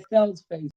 Estelle's face.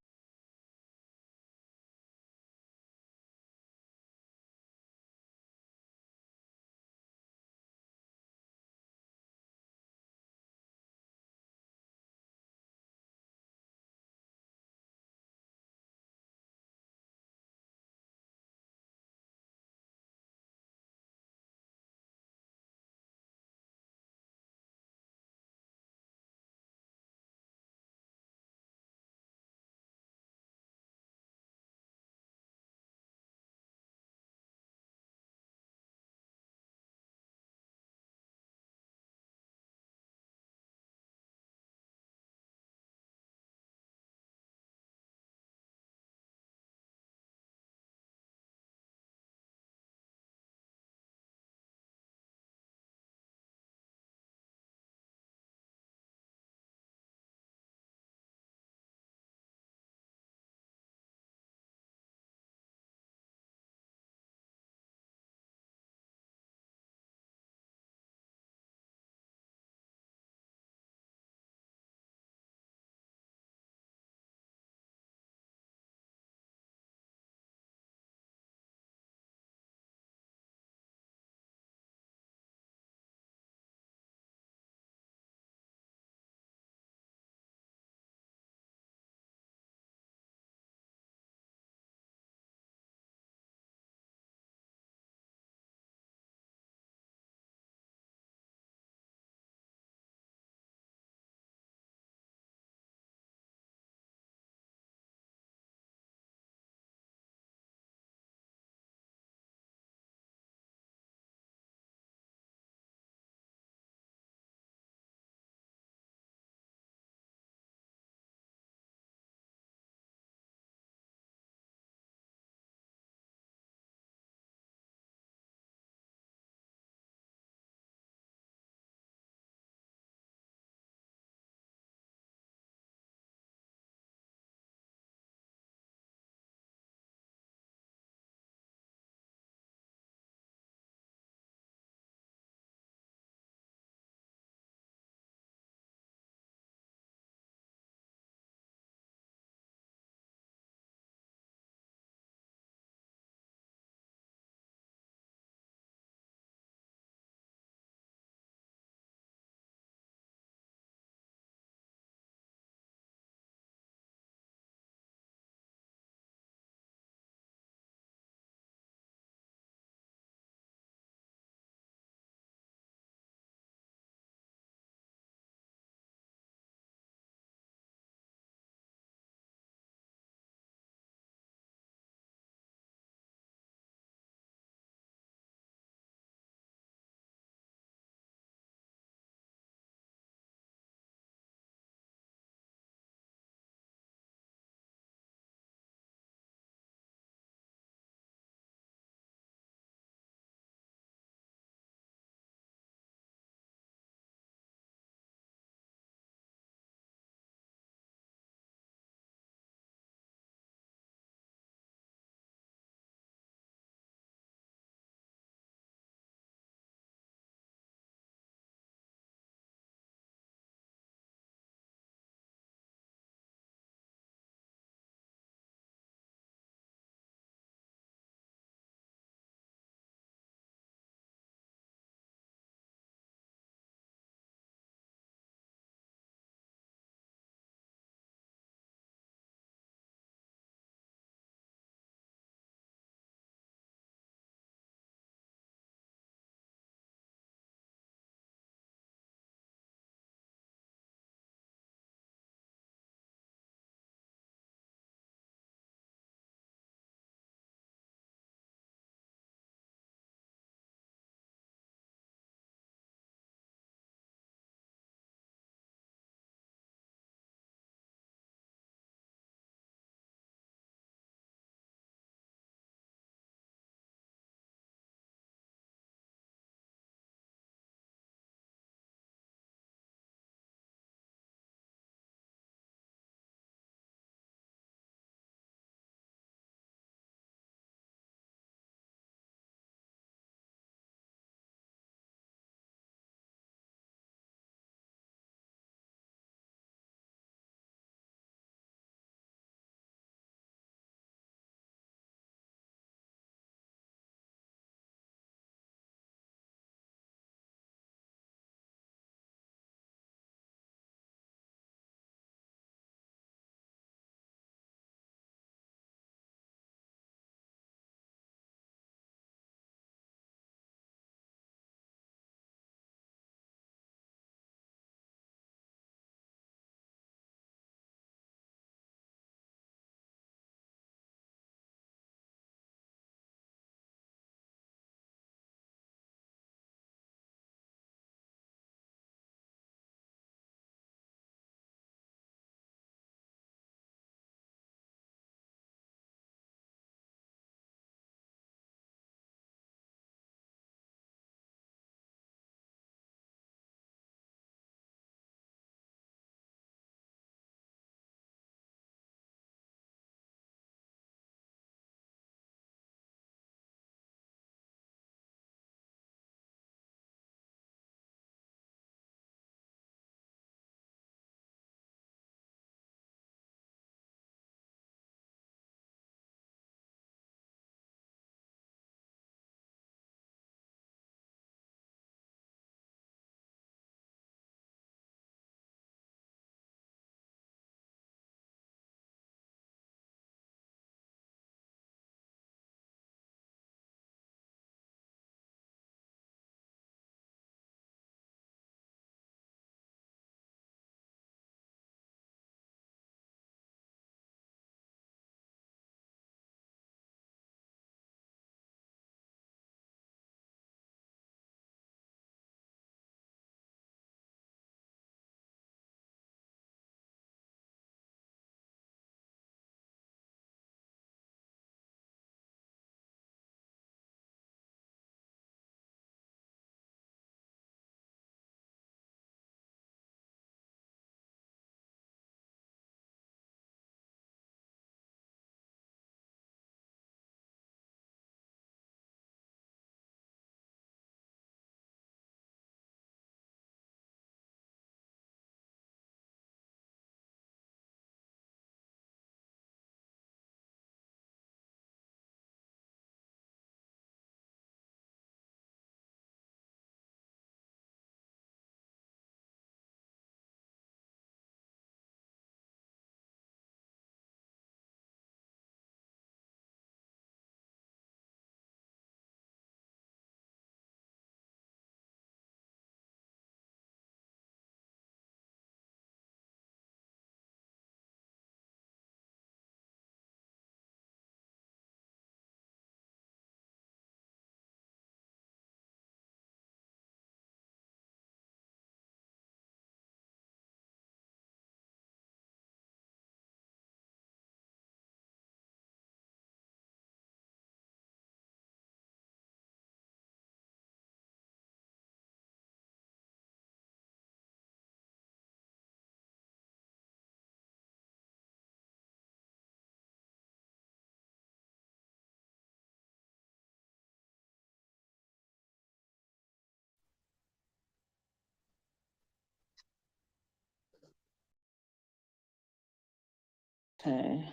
Okay.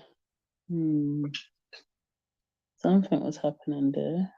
Hmm. Something was happening there.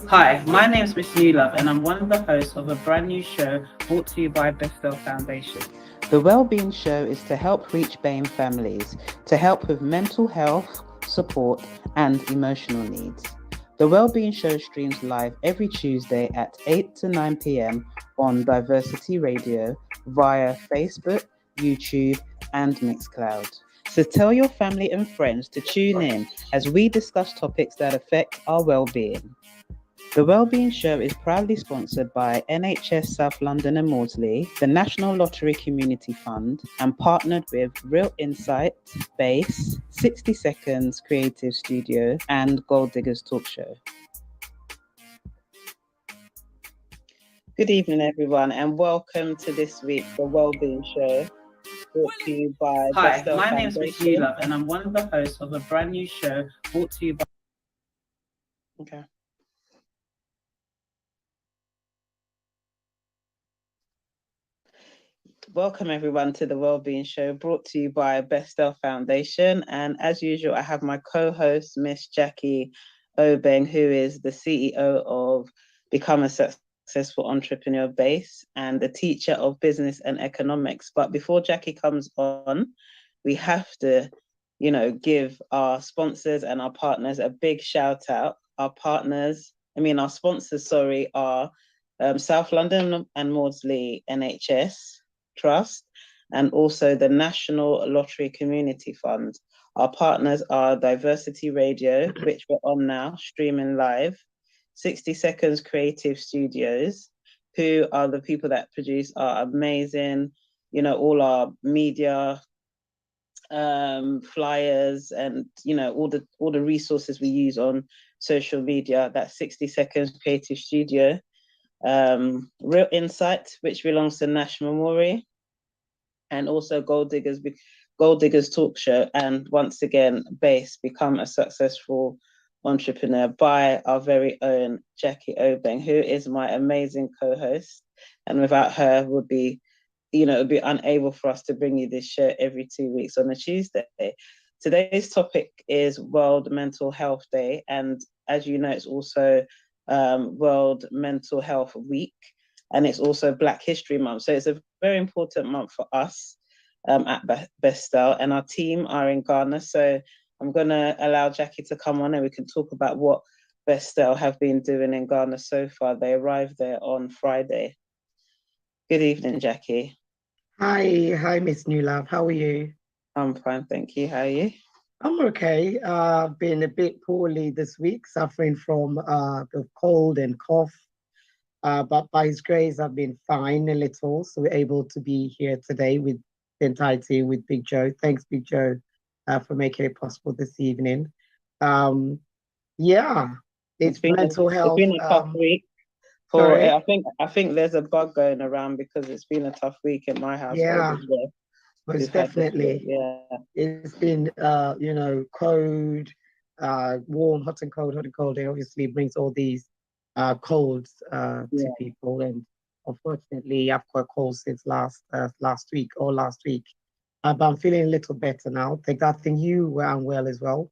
Hi, my name is Miss Newlove and I'm one of the hosts of a brand new show brought to you by Bestel Foundation. The Wellbeing Show is to help reach BAME families, to help with mental health, support and emotional needs. The Wellbeing Show streams live every Tuesday at 8 to 9 p.m. on Diversity Radio via Facebook, YouTube and Mixcloud. So tell your family and friends to tune in as we discuss topics that affect our well-being. The Wellbeing Show is proudly sponsored by NHS South London and Maudsley, the National Lottery Community Fund, and partnered with Real Insight, Base, 60 Seconds Creative Studio, and Gold Diggers Talk Show. Good evening, everyone, and welcome to this week's The Wellbeing Show, brought to you by Hi, my name is Miss Newlove, and I'm one of the hosts of a brand new show brought to you by... Okay. Welcome everyone to the Wellbeing Show brought to you by Bestel Foundation. And as usual, I have my co-host, Miss Jacqui Obeng, who is the CEO of Become a Successful Entrepreneur Base and the teacher of business and economics. But before Jacqui comes on, we have to, give our sponsors and our partners a big shout out. Our sponsors, are South London and Maudsley NHS Trust, and also the National Lottery Community Fund. Our partners are Diversity Radio, which we're on now, streaming live, 60 Seconds Creative Studios, who are the people that produce our amazing, all our media, flyers, and all the resources we use on social media. That's 60 Seconds Creative Studio. Real Insight, which belongs to Nash Memorial, and also Gold Diggers Talk Show, and once again, Base, Become a Successful Entrepreneur, by our very own Jacqui Obeng, who is my amazing co-host, and without her would be unable for us to bring you this show every 2 weeks on a Tuesday. Today's topic is World Mental Health Day, and as you know, it's also World Mental Health Week, and it's also Black History Month. So it's a very important month for us at Bestel, and our team are in Ghana. So I'm going to allow Jacqui to come on and we can talk about what Bestel have been doing in Ghana so far. They arrived there on Friday. Good evening, Jacqui. Hi, Miss Newlove. How are you? I'm fine, thank you. How are you? I'm okay. Been a bit poorly this week, suffering from the cold and cough. But by His grace, I've been fine a little. So we're able to be here today with the entirety with Big Joe. Thanks, Big Joe, for making it possible this evening. It's mental health. It's been a tough week. I think there's a bug going around because it's been a tough week in my household as well. Most definitely. It's been cold, warm, hot and cold, It obviously brings all these colds to people, and unfortunately I've got a cold since last week. But I'm feeling a little better now. Thank God. I think you were unwell as well.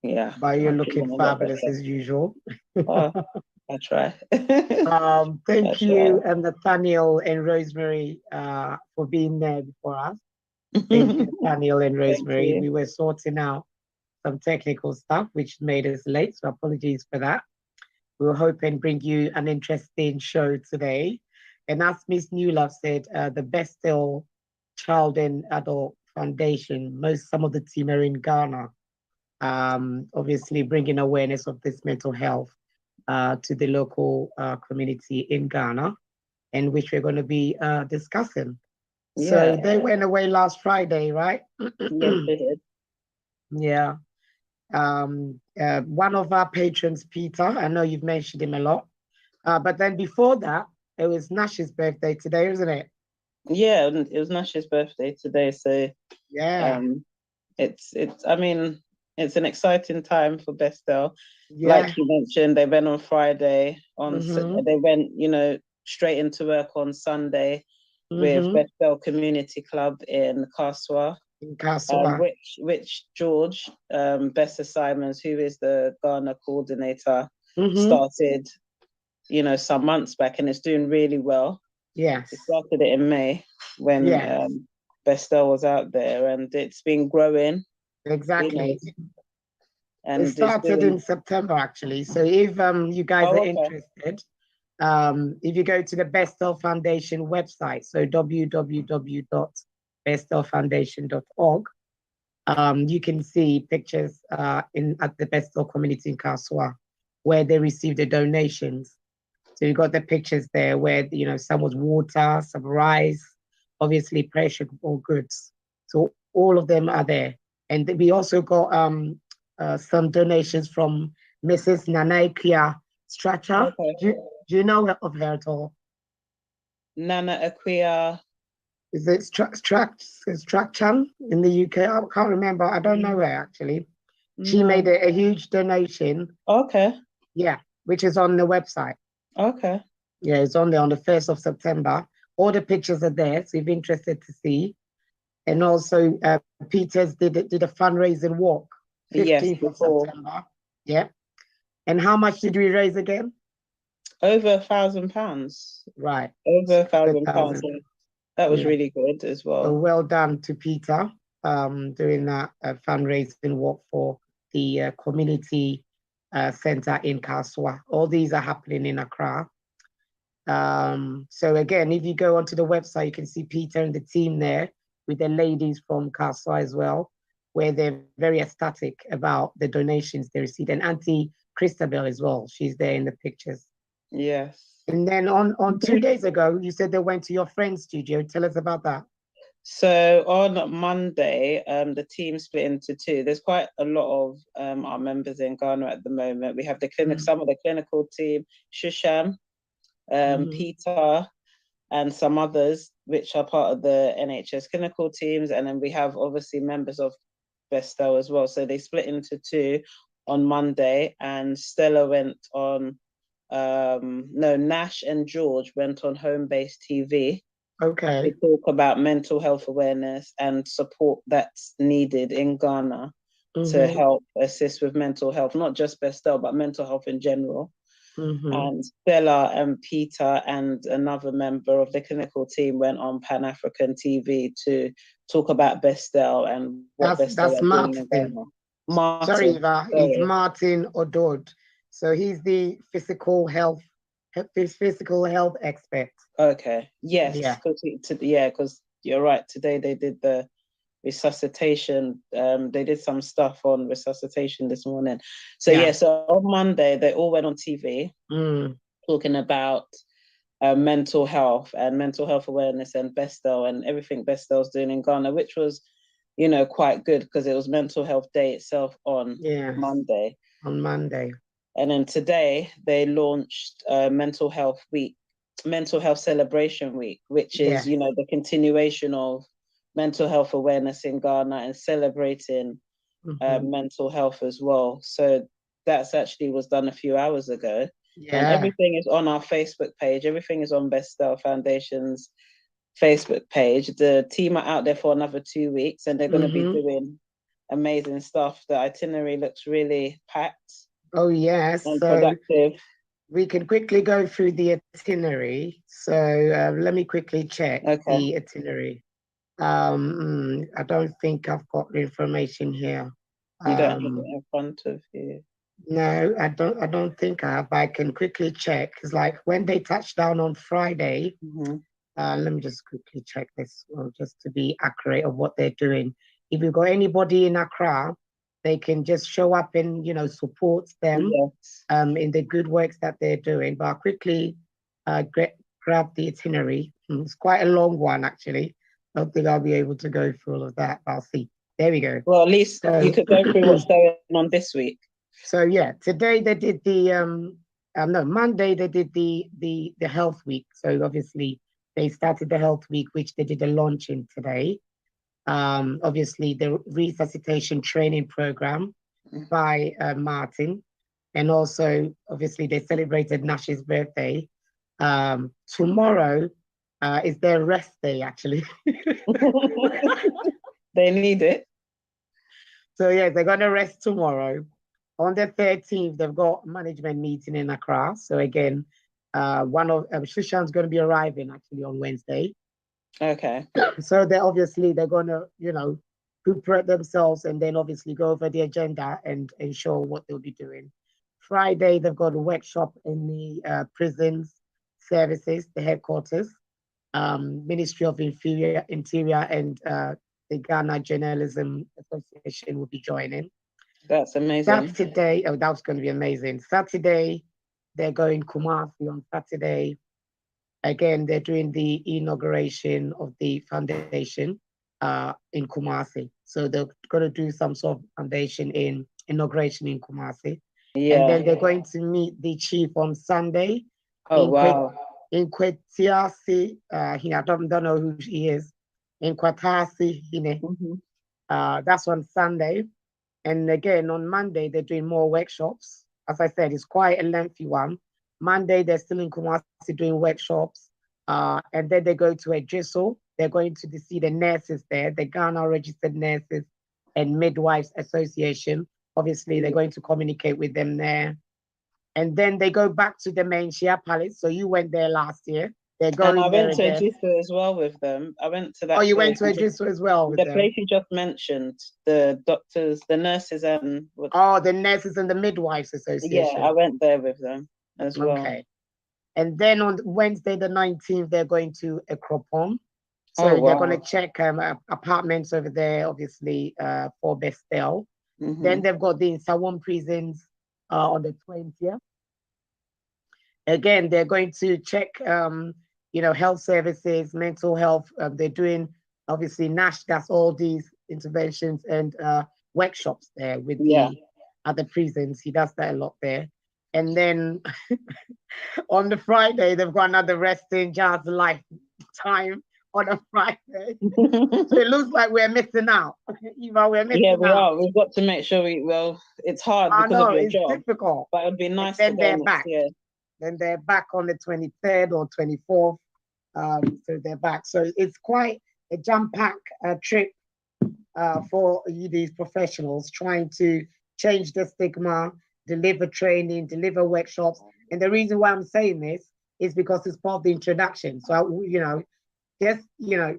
Yeah. But you're looking fabulous as usual. Oh, I try. Thank you, and Nathaniel and Rosemary, for being there before us. Thank you, Nathaniel and Rosemary. We were sorting out some technical stuff which made us late, so apologies for that. We were hoping to bring you an interesting show today. And as Miss Newlove said, the Bestel Child and Adult Foundation, some of the team are in Ghana, obviously bringing awareness of this mental health to the local community in Ghana, and which we're going to be discussing. Yeah. So they went away last Friday, right? Yes, they did. Yeah. One of our patrons, Peter, I know you've mentioned him a lot. But then before that, it was Nash's birthday today, isn't it? Yeah, and it was Nash's birthday today, so Yeah. it's I mean, it's an exciting time for Bestel. Yeah. Like you mentioned, they went on Friday. They went, straight into work on Sunday with Bestel Community Club in Kaswa. In Kaswa. Which George, Bessa Simons, who is the Ghana coordinator, started, some months back, and it's doing really well. Yes. He started it in May when Bestel was out there, and it's been growing. Exactly. And it started in September, actually. So if you guys are interested, if you go to the Bestel Foundation website, so www.bestelfoundation.org, you can see pictures at the Bestel community in Kaswa where they received the donations. So you got the pictures there where, some was water, some rice, obviously perishable goods. So all of them are there. And we also got some donations from Mrs. Nanaikia Stracha. Okay. Do you know of her at all? Nana Akia. Is it Strachan in the UK? I can't remember. I don't know her, actually. She made a huge donation. Okay. Yeah, which is on the website. Okay. Yeah, it's on there on the 1st of September. All the pictures are there, so if you're interested to see. And also, Peters did a fundraising walk, 15th of September. Yeah. And how much did we raise again? Over £1,000. Right. Over £1,000. That was really good as well. So well done to Peter doing that fundraising walk for the community center in Kaswa. All these are happening in Accra. So again, if you go onto the website, you can see Peter and the team there with the ladies from Kaswa as well, where they're very ecstatic about the donations they received. And Auntie Christabel as well, she's there in the pictures. Yes. And then on 2 days ago, you said they went to your friend's studio. Tell us about that. So on Monday, the team split into two. There's quite a lot of our members in Ghana at the moment. We have some of the clinical team, Shusham, Peter, and some others, which are part of the NHS clinical teams. And then we have obviously members of Bestel as well. So they split into two on Monday, and Stella went on, Nash and George went on home-based TV. Okay. To talk about mental health awareness and support that's needed in Ghana to help assist with mental health, not just Bestel, but mental health in general. And Stella and Peter and another member of the clinical team went on Pan-African TV to talk about Bestel and what Bestel are doing in Ghana. Sorry, Eva, it's Martin Odod. So he's the physical health expert. Okay. Yes. Because you're right. Today they did the resuscitation. They did some stuff on resuscitation this morning. So so on Monday they all went on TV talking about mental health and mental health awareness and Bestel and everything Bestel's doing in Ghana, which was, quite good because it was Mental Health Day itself on Monday. On Monday. And then today they launched Mental Health Celebration Week, which is, the continuation of mental health awareness in Ghana and celebrating mental health as well. So that's actually was done a few hours ago. And everything is on our Facebook page. Everything is on Bestel Foundation's Facebook page. The team are out there for another 2 weeks, and they're going to be doing amazing stuff. The itinerary looks really packed. Oh, yes. And productive. We can quickly go through the itinerary. So let me quickly check the itinerary. I don't think I've got the information here. You don't have it in front of you. No, I don't think I have. I can quickly check. It's like when they touched down on Friday. Let me just quickly check this one just to be accurate of what they're doing. If you've got anybody in Accra, they can just show up and, support them in the good works that they're doing. But I'll quickly grab the itinerary. It's quite a long one, actually. I don't think I'll be able to go through all of that, but I'll see. There we go. Well, at least you could go through what's going on this week. So, today they did Monday they did the health week. So obviously They started the Health Week, which they did a launching today. Obviously, the resuscitation training program by Martin. And also, obviously, they celebrated Nash's birthday. Tomorrow is their rest day, actually. They need it. So, yeah, they're going to rest tomorrow. On the 13th, they've got a management meeting in Accra. So, again, one of Shushan's going to be arriving, actually, on Wednesday. Okay. So, they're going to, prepare themselves and then obviously go over the agenda and ensure what they'll be doing. Friday, they've got a workshop in the prisons services, the headquarters. Ministry of Interior and the Ghana Journalism Association will be joining. That's amazing. Saturday, that's going to be amazing. Saturday, they're going Kumasi on Saturday. Again, they're doing the inauguration of the foundation in Kumasi. So they're going to do some sort of foundation inauguration in Kumasi. Yeah. And then they're going to meet the chief on Sunday. Oh, wow. In Kwetiasi, I don't know who he is. In Kwatasi, that's on Sunday. And again, on Monday, they're doing more workshops. As I said, it's quite a lengthy one. Monday, they're still in Kumasi doing workshops. And then they go to Ejiso. They're going to see the nurses there, the Ghana Registered Nurses and Midwives Association. Obviously, they're going to communicate with them there. And then they go back to the main Shia Palace. So you went there last year. They're going and I there went to again. Ejiso as well with them. I went to that. Oh, you went to Ejiso as well with the them? place you just mentioned, the doctors, the nurses, and the nurses and the midwives association. Yeah, I went there with them as well. Okay. And then on Wednesday the 19th, they're going to Ekropom. So they're going to check apartments over there, obviously, for Bestel. Then they've got the Sawon prisons on the 20th. Again, they're going to check, health services, mental health. They're doing, obviously, Nash does all these interventions and workshops there with the other prisons. He does that a lot there. And then on the Friday, they've got another resting Jazz Lifetime on a Friday. So it looks like we're missing out. Eva, we're missing out. Yeah, we are. We've got to make sure it's hard because of your it's job. Difficult. But it'd be nice to go next year. Then they're back on the 23rd or 24th. So they're back. So it's quite a jam-pack trip for these professionals trying to change the stigma, deliver training, deliver workshops. And the reason why I'm saying this is because it's part of the introduction. So,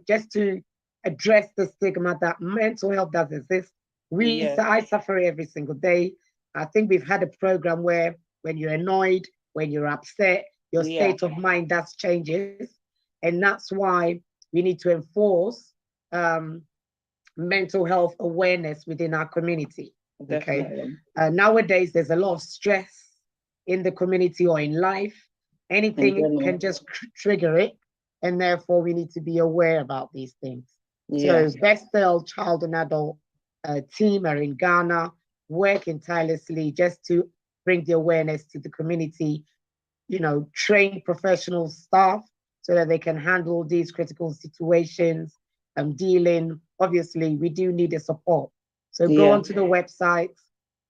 just to address the stigma that mental health does exist. I suffer every single day. I think we've had a program where when you're annoyed, when you're upset, your state of mind does changes. And that's why we need to enforce mental health awareness within our community. Definitely. Okay. Nowadays, there's a lot of stress in the community or in life. Anything can just trigger it. And therefore, we need to be aware about these things. So Bestel Child and Adult team are in Ghana, working tirelessly just to bring the awareness to the community, train professional staff so that they can handle these critical situations, dealing. Obviously, we do need the support. So go onto the website,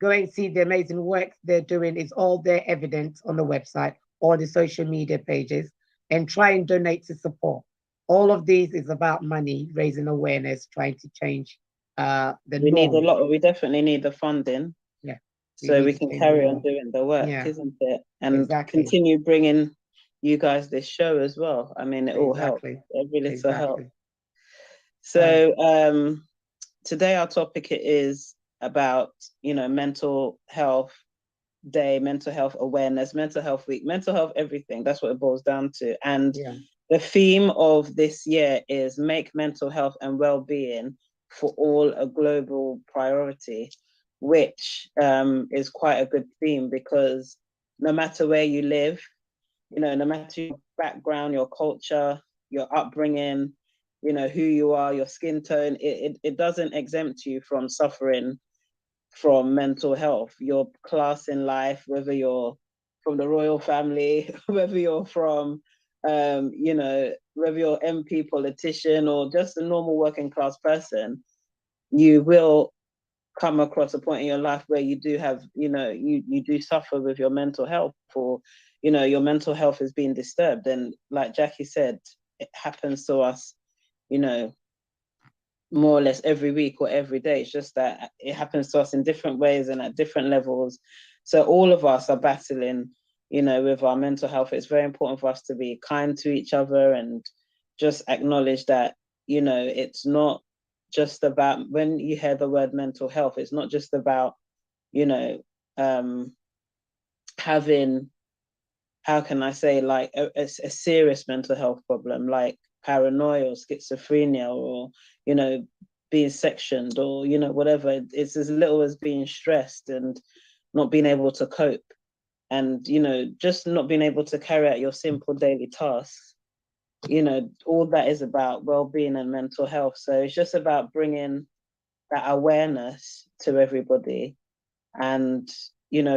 go and see the amazing work they're doing. It's all there evident on the website or the social media pages, and try and donate to support. All of these is about money, raising awareness, trying to change the norm. We definitely need the funding. Yeah. So we can carry on doing the work, isn't it? And continue bringing you guys this show as well. I mean, it all helps. Every little help. So today our topic is about, mental health day, mental health awareness, mental health week, mental health everything. That's what it boils down to. And the theme of this year is make mental health and well-being for all a global priority, which is quite a good theme because no matter where you live, no matter your background, your culture, your upbringing, who you are, your skin tone, it doesn't exempt you from suffering from mental health. Your class in life, whether you're from the royal family, whether you're from, whether you're MP, politician, or just a normal working class person, you will come across a point in your life where you do have, you do suffer with your mental health, or, your mental health is being disturbed. And like Jacqui said, it happens to us, more or less every week or every day. It's just that it happens to us in different ways and at different levels. So all of us are battling, with our mental health. It's very important for us to be kind to each other and just acknowledge that, it's not just about, when you hear the word mental health, it's not just about, having, how can I say, like a serious mental health problem, like paranoia or schizophrenia, or, being sectioned, or, whatever. It's as little as being stressed and not being able to cope, and, just not being able to carry out your simple daily tasks. All that is about well-being and mental health. So it's just about bringing that awareness to everybody, and,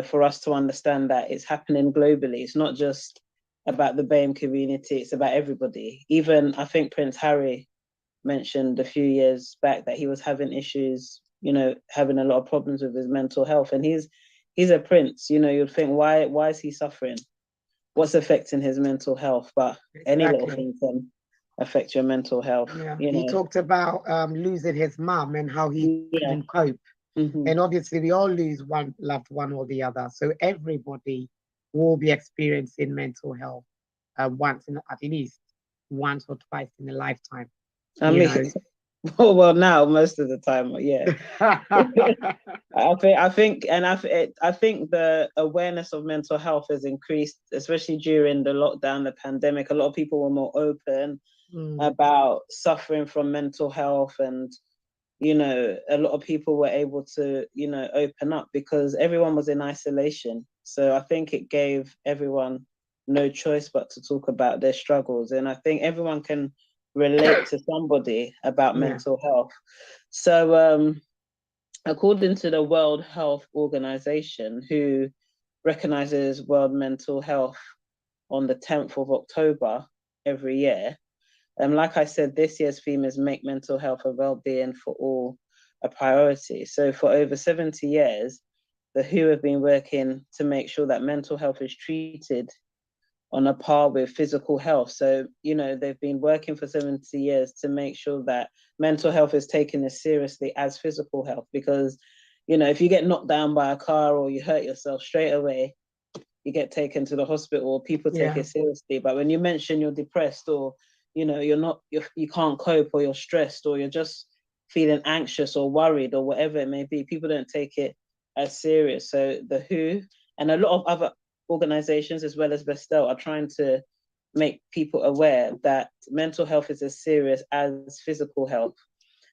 for us to understand that it's happening globally. It's not just about the BAME community, it's about everybody. Even, I think Prince Harry mentioned a few years back that he was having issues, having a lot of problems with his mental health. And he's a prince, you'd think, why is he suffering? What's affecting his mental health? But any little thing can affect your mental health. Yeah. He talked about losing his mum and how he couldn't cope. Mm-hmm. And obviously we all lose one loved one or the other. So everybody will be experiencing mental health once at least once or twice in a lifetime. Well, now most of the time, yeah. I think the awareness of mental health has increased, especially during the lockdown, the pandemic. A lot of people were more open about suffering from mental health, and, a lot of people were able to, open up because everyone was in isolation. So I think it gave everyone no choice but to talk about their struggles. And I think everyone can relate to somebody about mental health. So according to the World Health Organization, who recognizes World Mental Health on the 10th of October every year, like I said, this year's theme is Make Mental Health and Wellbeing for All a Priority. So for over 70 years, the WHO have been working to make sure that mental health is treated on a par with physical health. So, they've been working for 70 years to make sure that mental health is taken as seriously as physical health. Because, if you get knocked down by a car or you hurt yourself, straight away, you get taken to the hospital, or people take it seriously. But when you mention you're depressed, or, you can't cope, or you're stressed, or you're just feeling anxious or worried or whatever it may be, people don't take it as serious. So the WHO and a lot of other organizations, as well as Bestel, are trying to make people aware that mental health is as serious as physical health.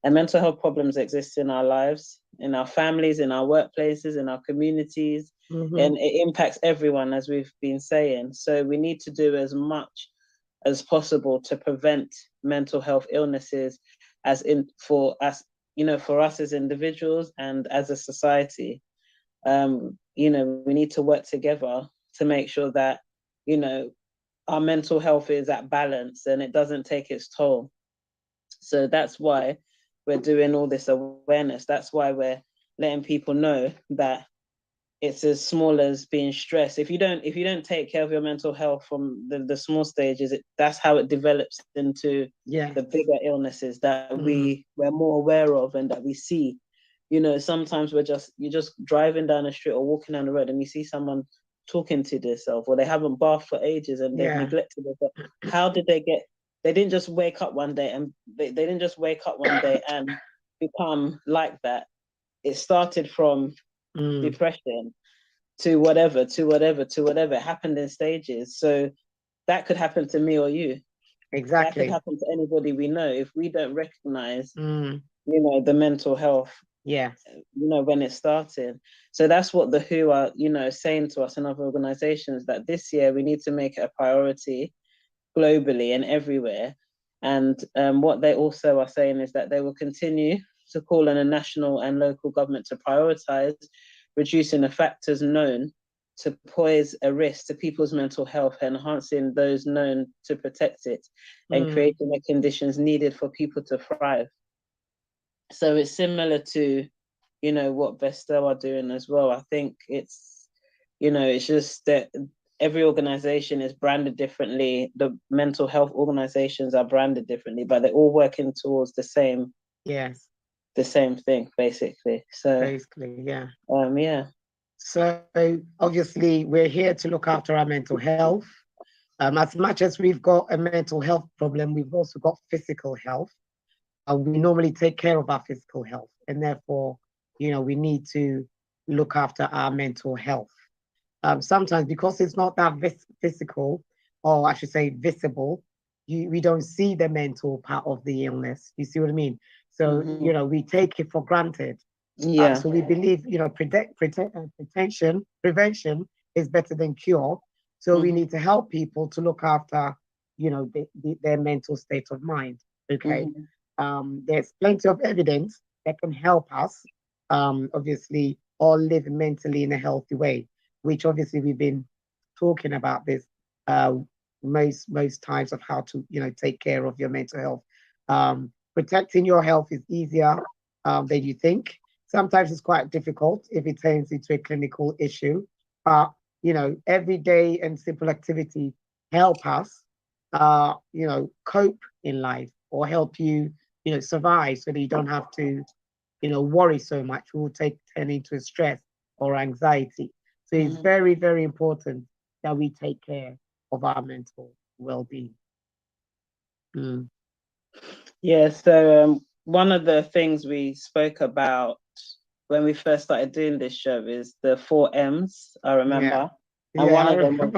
And mental health problems exist in our lives, in our families, in our workplaces, in our communities, and it impacts everyone, as we've been saying. So we need to do as much as possible to prevent mental health illnesses, for us as individuals and as a society. We need to work together to make sure that, our mental health is at balance and it doesn't take its toll. So that's why we're doing all this awareness. That's why we're letting people know that it's as small as being stressed. If you don't take care of your mental health from the small stages, that's how it develops into the bigger illnesses that we're more aware of and that we see. Sometimes you're just driving down the street or walking down the road and you see someone talking to themselves, or they haven't bathed for ages and they've neglected it. How did they didn't just wake up one day and they didn't just wake up one day and become like that. It started from depression to whatever. It happened in stages. So that could happen to me or you. Exactly. That could happen to anybody we know if we don't recognize, the mental health. When it started. So that's what the WHO are, saying to us and other organizations, that this year we need to make it a priority globally and everywhere. And what they also are saying is that they will continue to call on a national and local government to prioritize reducing the factors known to pose a risk to people's mental health, enhancing those known to protect it, and creating the conditions needed for people to thrive. So it's similar to, you know, what Vestel are doing as well. I think it's, you know, it's just that every organization is branded differently. The mental health organizations are branded differently, but they're all working towards the same, the same thing, basically. So basically, yeah. Yeah. So obviously we're here to look after our mental health. As much as we've got a mental health problem, we've also got physical health. We normally take care of our physical health, and therefore, you know, we need to look after our mental health. Sometimes because it's not that physical, or I should say visible, we don't see the mental part of the illness. You see what I mean? So, you know, we take it for granted. Yeah. So we believe, you know, prevention is better than cure. So we need to help people to look after, you know, their mental state of mind. Okay. There's plenty of evidence that can help us, obviously, all live mentally in a healthy way, which obviously we've been talking about this most times of how to, you know, take care of your mental health. Protecting your health is easier than you think. Sometimes it's quite difficult if it turns into a clinical issue, but, you know, everyday and simple activity help us, you know, cope in life, or help you, you know, survive, so that you don't have to, you know, worry so much. It will turn into stress or anxiety. So it's very, very important that we take care of our mental well-being. Yeah, so one of the things we spoke about when we first started doing this show is the 4 M's, I remember. And one of them was,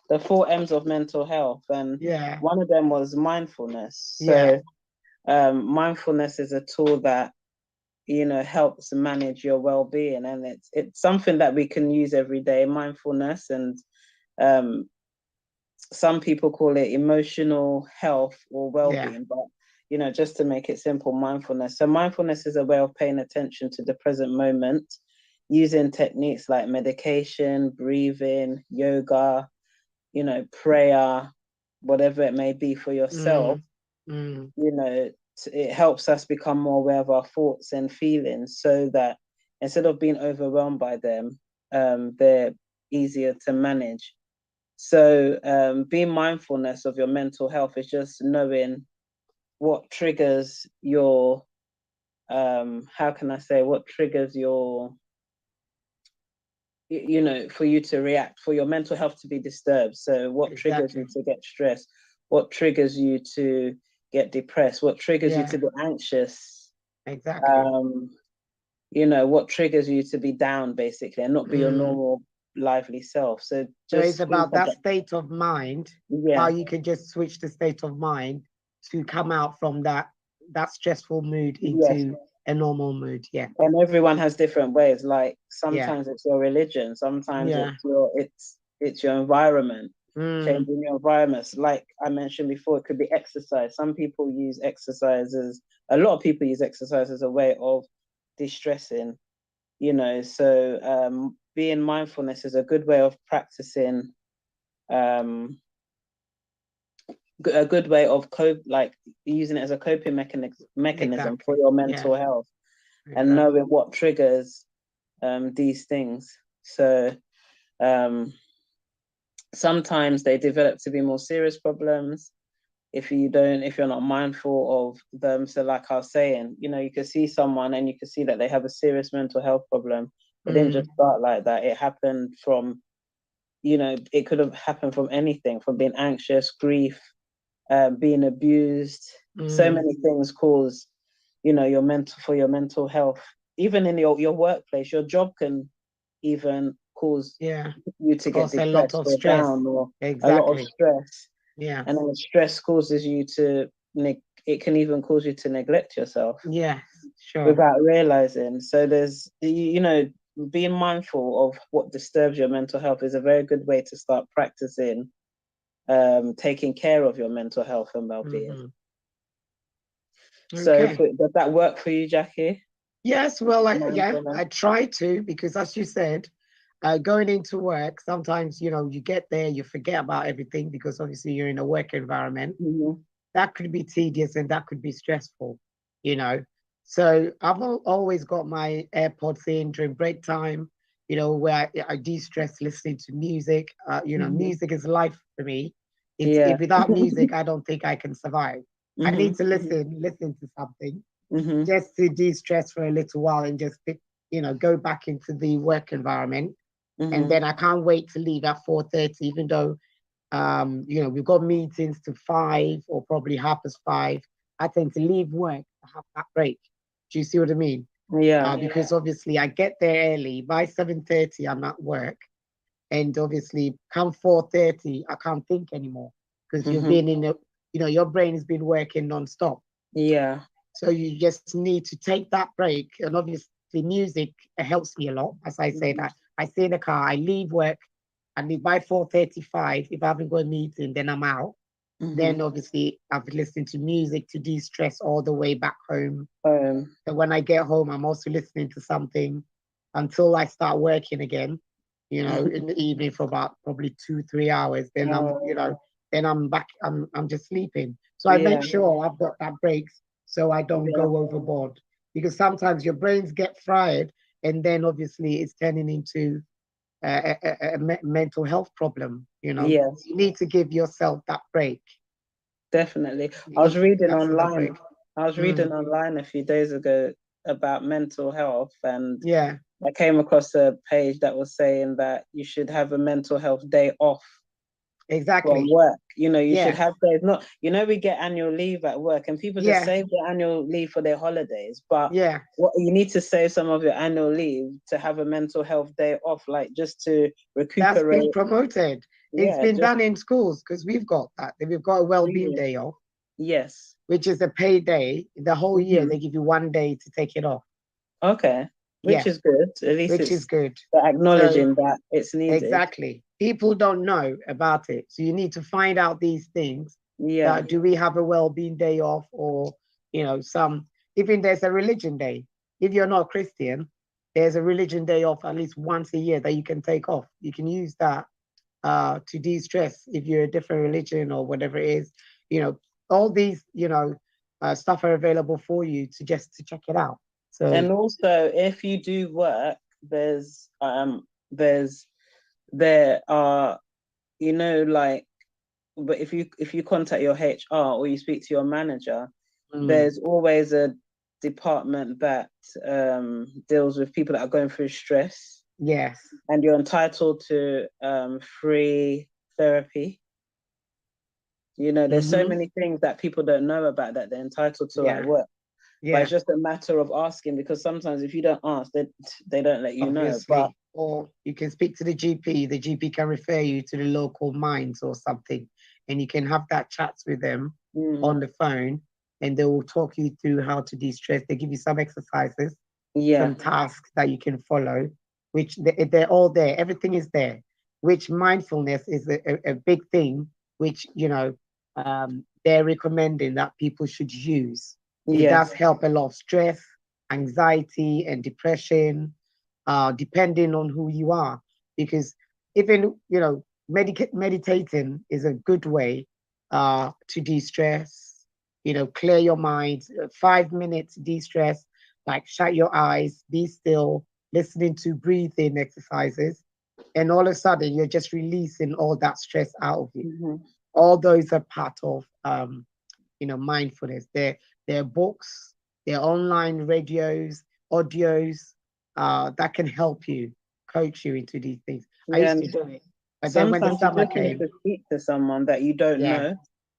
the 4 M's of mental health. And one of them was mindfulness. So mindfulness is a tool that, you know, helps manage your well-being, and it's something that we can use every day, mindfulness. And some people call it emotional health or well-being, but, you know, just to make it simple, mindfulness. So mindfulness is a way of paying attention to the present moment, using techniques like medication, breathing, yoga, you know, prayer, whatever it may be for yourself. You know, it helps us become more aware of our thoughts and feelings, so that instead of being overwhelmed by them, they're easier to manage. So being mindfulness of your mental health is just knowing what triggers your, how can I say, what triggers your, you know, for you to react, for your mental health to be disturbed. So what triggers you to get stressed? What triggers you to get depressed? What triggers you to be anxious? You know, what triggers you to be down, basically, and not be your normal lively self. So it's about that state of mind, how you can just switch the state of mind to come out from that stressful mood into a normal mood. And everyone has different ways. Like sometimes it's your religion, sometimes it's your environment, changing your environments. Like I mentioned before, it could be exercise. Some people use exercise a lot of people use exercise as a way of distressing, you know. So being mindfulness is a good way of practicing, a good way of like using it as a coping mechanism for your mental health, and knowing what triggers these things. So sometimes they develop to be more serious problems if you're not mindful of them. So like I was saying, you know, you could see someone and you could see that they have a serious mental health problem. It didn't just start like that. It happened from, you know, it could have happened from anything, from being anxious, grief, being abused. So many things cause, you know, your mental health. Even in your workplace, your job can even cause you to get depressed, a lot of or stress. down, or a lot of stress. And then stress causes you to it can even cause you to neglect yourself. Without realizing. So there's, you know, being mindful of what disturbs your mental health is a very good way to start practicing taking care of your mental health and well-being. So does that work for you, Jacqui? Yes, well, I try to, because as you said, going into work, sometimes, you know, you get there, you forget about everything because obviously you're in a work environment. Mm-hmm. That could be tedious and that could be stressful, you know. So I've always got my AirPods in during break time, you know, where I de-stress listening to music. You know, Mm-hmm. music is life for me. Yeah. Without music, I don't think I can survive. I Mm-hmm. need to listen to something Mm-hmm. just to de-stress for a little while and just you know, go back into the work environment. And Mm-hmm. then I can't wait to leave at 4:30, even though you know, we've got meetings to 5 or probably 5:30. I tend to leave work to have that break. Do you see what I mean? Yeah. Because obviously I get there early. By 7:30, I'm at work. And obviously come 4:30, I can't think anymore because you've Mm-hmm. been in a, you know, your brain has been working non-stop. Yeah. So you just need to take that break. And obviously music helps me a lot. As I say Mm-hmm. that I stay in the car, I leave work, and if by 4:35, if I haven't got a meeting, then I'm out. Mm-hmm. Then obviously I've listened to music to de-stress all the way back home. Um, So when I get home, I'm also listening to something until I start working again, you know, in the evening for about probably 2, 3 hours. Then you oh, know, then I'm back, I'm just sleeping. So I make yeah. sure I've got that breaks so I don't Yeah. go overboard. Because sometimes your brains get fried and then obviously it's turning into a mental health problem, you know. Yes, You need to give yourself that break. definitely. You I was need to give reading yourself that break. online. I was reading Mm, online a few days ago about mental health, and yeah, I came across a page that was saying that you should have a mental health day off from exactly. work. You know, you should Yeah, have days, not, you know, we get annual leave at work and people just yeah, save their annual leave for their holidays. But yeah. what you need to save some of your annual leave to have a mental health day off, like just to That's been recuperate. promoted. It's Yeah, been just done in schools because we've got that. We've got a well-being really. day off, Yes. which is a paid day. The whole year Mhm. they give you 1 day to take it off. Okay. Which Yeah, is good. At least which is it's good. So acknowledging that it's needed. exactly. People don't know about it. So you need to find out these things. Yeah. That do we have a well-being day off, or you know, some, even there's a religion day. If you're not Christian, there's a religion day off at least once a year that you can take off. You can use that to de-stress if you're a different religion or whatever it is. You know, all these, you know, stuff are available for you to just to check it out. So And also if you do work, there's there are, you know, like, but if you contact your HR or you speak to your manager, mm, there's always a department that deals with people that are going through stress, yes, and you're entitled to free therapy. You know, there's so mm-hmm. many things that people don't know about that they're entitled to at Yeah, work. But yeah, it's just a matter of asking, because sometimes if you don't ask, they don't let you know. But obviously. Or you can speak to the GP. The GP can refer you to the local mines or something, and you can have that chats with them mm, on the phone, and they will talk you through how to de-stress. They give you some exercises, yeah, some tasks that you can follow, which they're all there. Everything is there. Which mindfulness is a big thing, which you know they're recommending that people should use. It does yes, help a lot of stress, anxiety, and depression, depending on who you are. Because even you know meditating is a good way to de-stress. You know, clear your mind. 5 minutes de-stress, like shut your eyes, be still, listening to breathing exercises, and all of a sudden you're just releasing all that stress out of you. mm-hmm. All those are part of you know, mindfulness. They're books, they're online radios, audios that can help you, coach you into these things. I Yeah. used to And do it, but then when the sometimes you summer just need came, to speak to someone that you don't yeah, know,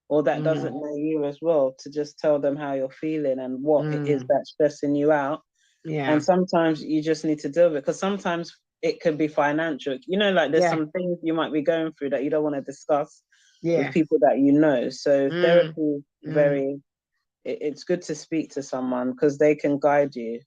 or that mm, doesn't know you as well, to just tell them how you're feeling and what it is mm, that's stressing you out. And yeah, sometimes you just need to deal with it, because sometimes it could be financial. You know, like there's yeah, some things you might be going through that you don't want to discuss with yeah, people that you know. So mm, therapy is mm, it's good to speak to someone because they can guide you,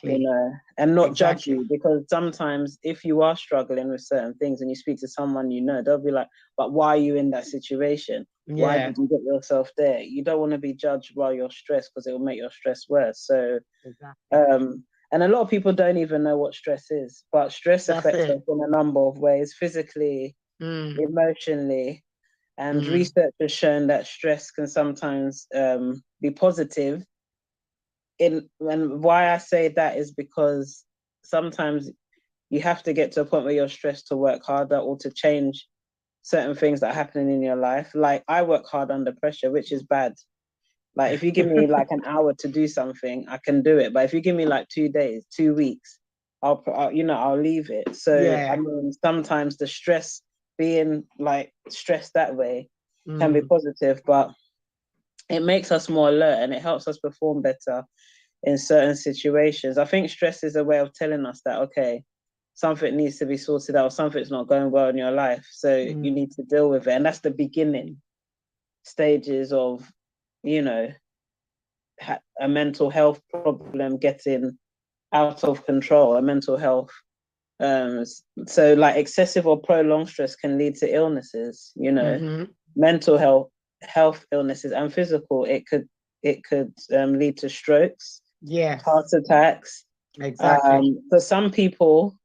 you exactly, know, and not judge exactly, you. Because sometimes if you are struggling with certain things and you speak to someone you know, they'll be like, but why are you in that situation? Why yeah, did you get yourself there? You don't want to be judged while you're stressed, because it will make your stress worse. So exactly, um And a lot of people don't even know what stress is, but stress affects us in a number of ways, physically, emotionally. And research has shown that stress can sometimes be positive. And why I say that is because sometimes you have to get to a point where you're stressed to work harder or to change certain things that are happening in your life. Like I work hard under pressure, which is bad. Like if you give me like an hour to do something, I can do it. But if you give me like 2 days, 2 weeks, I'll leave it. So I mean, sometimes the stress, being like stressed that way, can be positive, but it makes us more alert and it helps us perform better in certain situations. I think stress is a way of telling us that, okay, something needs to be sorted out, something's not going well in your life, so you need to deal with it. And that's the beginning stages of, you know, a mental health problem getting out of control, a mental health. So like excessive or prolonged stress can lead to illnesses, you know, mental health illnesses and physical. It could lead to strokes, heart attacks. Exactly. So some people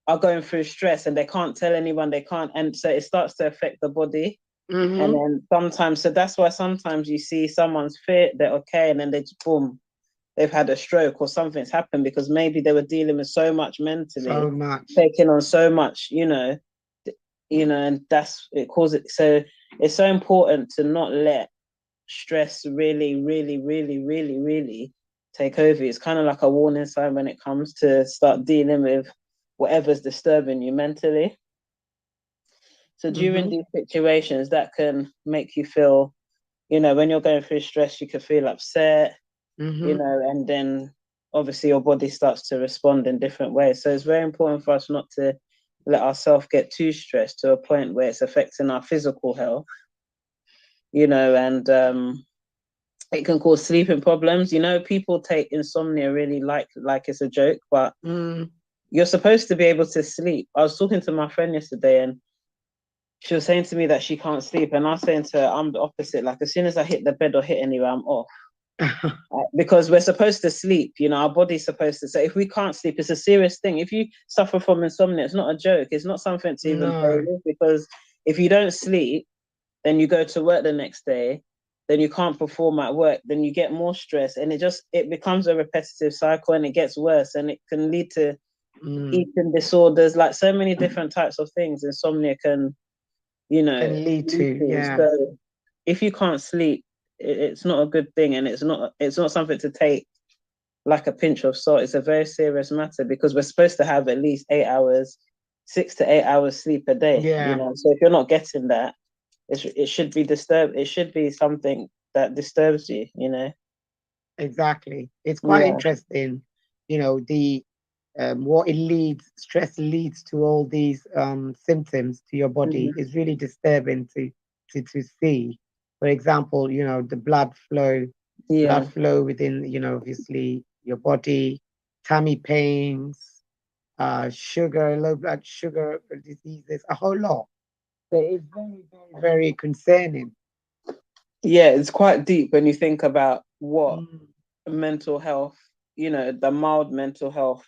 are going through stress and they can't tell anyone, and so it starts to affect the body. And then sometimes, so that's why sometimes you see someone's fit, they're okay, and then they just boom, they've had a stroke or something's happened because maybe they were dealing with so much mentally, taking on so much, and that's it causes. So it's so important to not let stress really, really, really, really, really take over. It's kind of like a warning sign when it comes to start dealing with whatever's disturbing you mentally. So during these situations, that can make you feel, when you're going through stress, you can feel upset, and then obviously your body starts to respond in different ways. So it's very important for us not to let ourselves get too stressed to a point where it's affecting our physical health, and it can cause sleeping problems. People take insomnia really like it's a joke, but you're supposed to be able to sleep. I was talking to my friend yesterday and she was saying to me that she can't sleep, and I was saying to her, I'm the opposite. Like as soon as I hit the bed or hit anywhere, I'm off. Because we're supposed to sleep, our body's supposed to. So if we can't sleep, it's a serious thing. If you suffer from insomnia, it's not a joke. It's not something to even play with, because if you don't sleep, then you go to work the next day, then you can't perform at work, then you get more stress, and it becomes a repetitive cycle, and it gets worse, and it can lead to eating disorders, like so many different types of things insomnia can lead to. So if you can't sleep, it's not a good thing, and it's not something to take like a pinch of salt. It's a very serious matter, because we're supposed to have at least 8 hours, 6 to 8 hours sleep a day. So if you're not getting that, it should be disturbed. It should be something that disturbs you. Exactly. It's quite interesting. The what stress leads to all these symptoms to your body is really disturbing to see. For example, the blood flow within, obviously your body, tummy pains, low blood sugar diseases, a whole lot. So it's very, very, very concerning. Yeah, it's quite deep when you think about what mental health, the mild mental health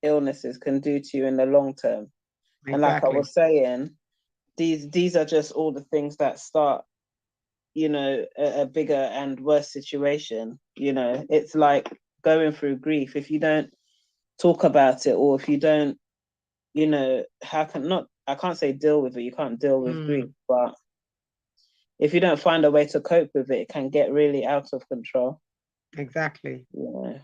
illnesses can do to you in the long term. Exactly. And like I was saying, these are just all the things that start, a bigger and worse situation. It's like going through grief. If you don't talk about it, or if you don't, I can't say deal with it, you can't deal with grief, but if you don't find a way to cope with it, it can get really out of control. Exactly. Yeah.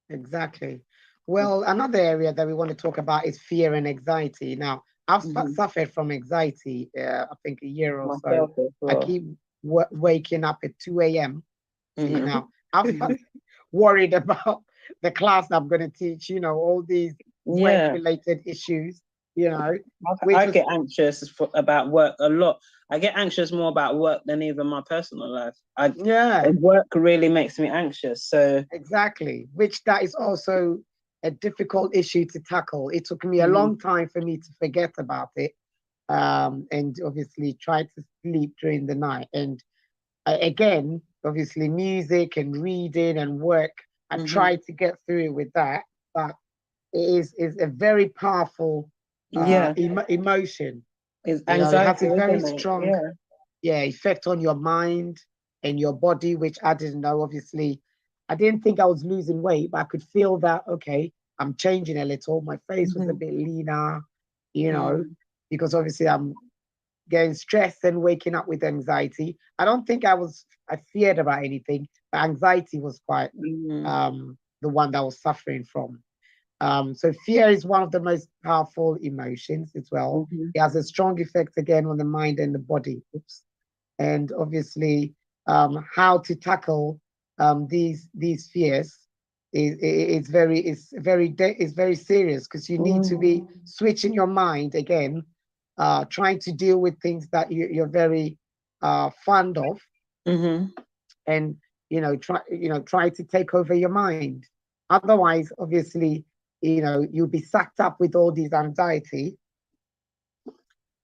Exactly. Well, another area that we want to talk about is fear and anxiety. Now, I've suffered from anxiety, I think a year or so. Well. I keep waking up at 2 a.m. Now, I'm worried about the class I'm going to teach, all these work-related issues, I get anxious about work a lot. I get anxious more about work than even my personal life. Work really makes me anxious. So exactly, which that is also a difficult issue to tackle. It took me a long time for me to forget about it, and obviously try to sleep during the night. And again, obviously music and reading and work I try to get through with that, but it is a very powerful emotion. It's You know, it has anxiety, a very isn't it? strong Yeah. effect on your mind and your body, which I didn't know. Obviously, I didn't think I was losing weight, but I could feel that, okay, I'm changing a little. My face was a bit leaner, you know, because obviously I'm getting stressed and waking up with anxiety. I don't think I feared about anything, but anxiety was quite the one that I was suffering from. So fear is one of the most powerful emotions as well. It has a strong effect again on the mind and the body. Oops. And obviously, how to tackle these fears is very serious, because you need to be switching your mind again, trying to deal with things that you're very fond of, and try to take over your mind. Otherwise, obviously, you'll be sucked up with all these anxiety,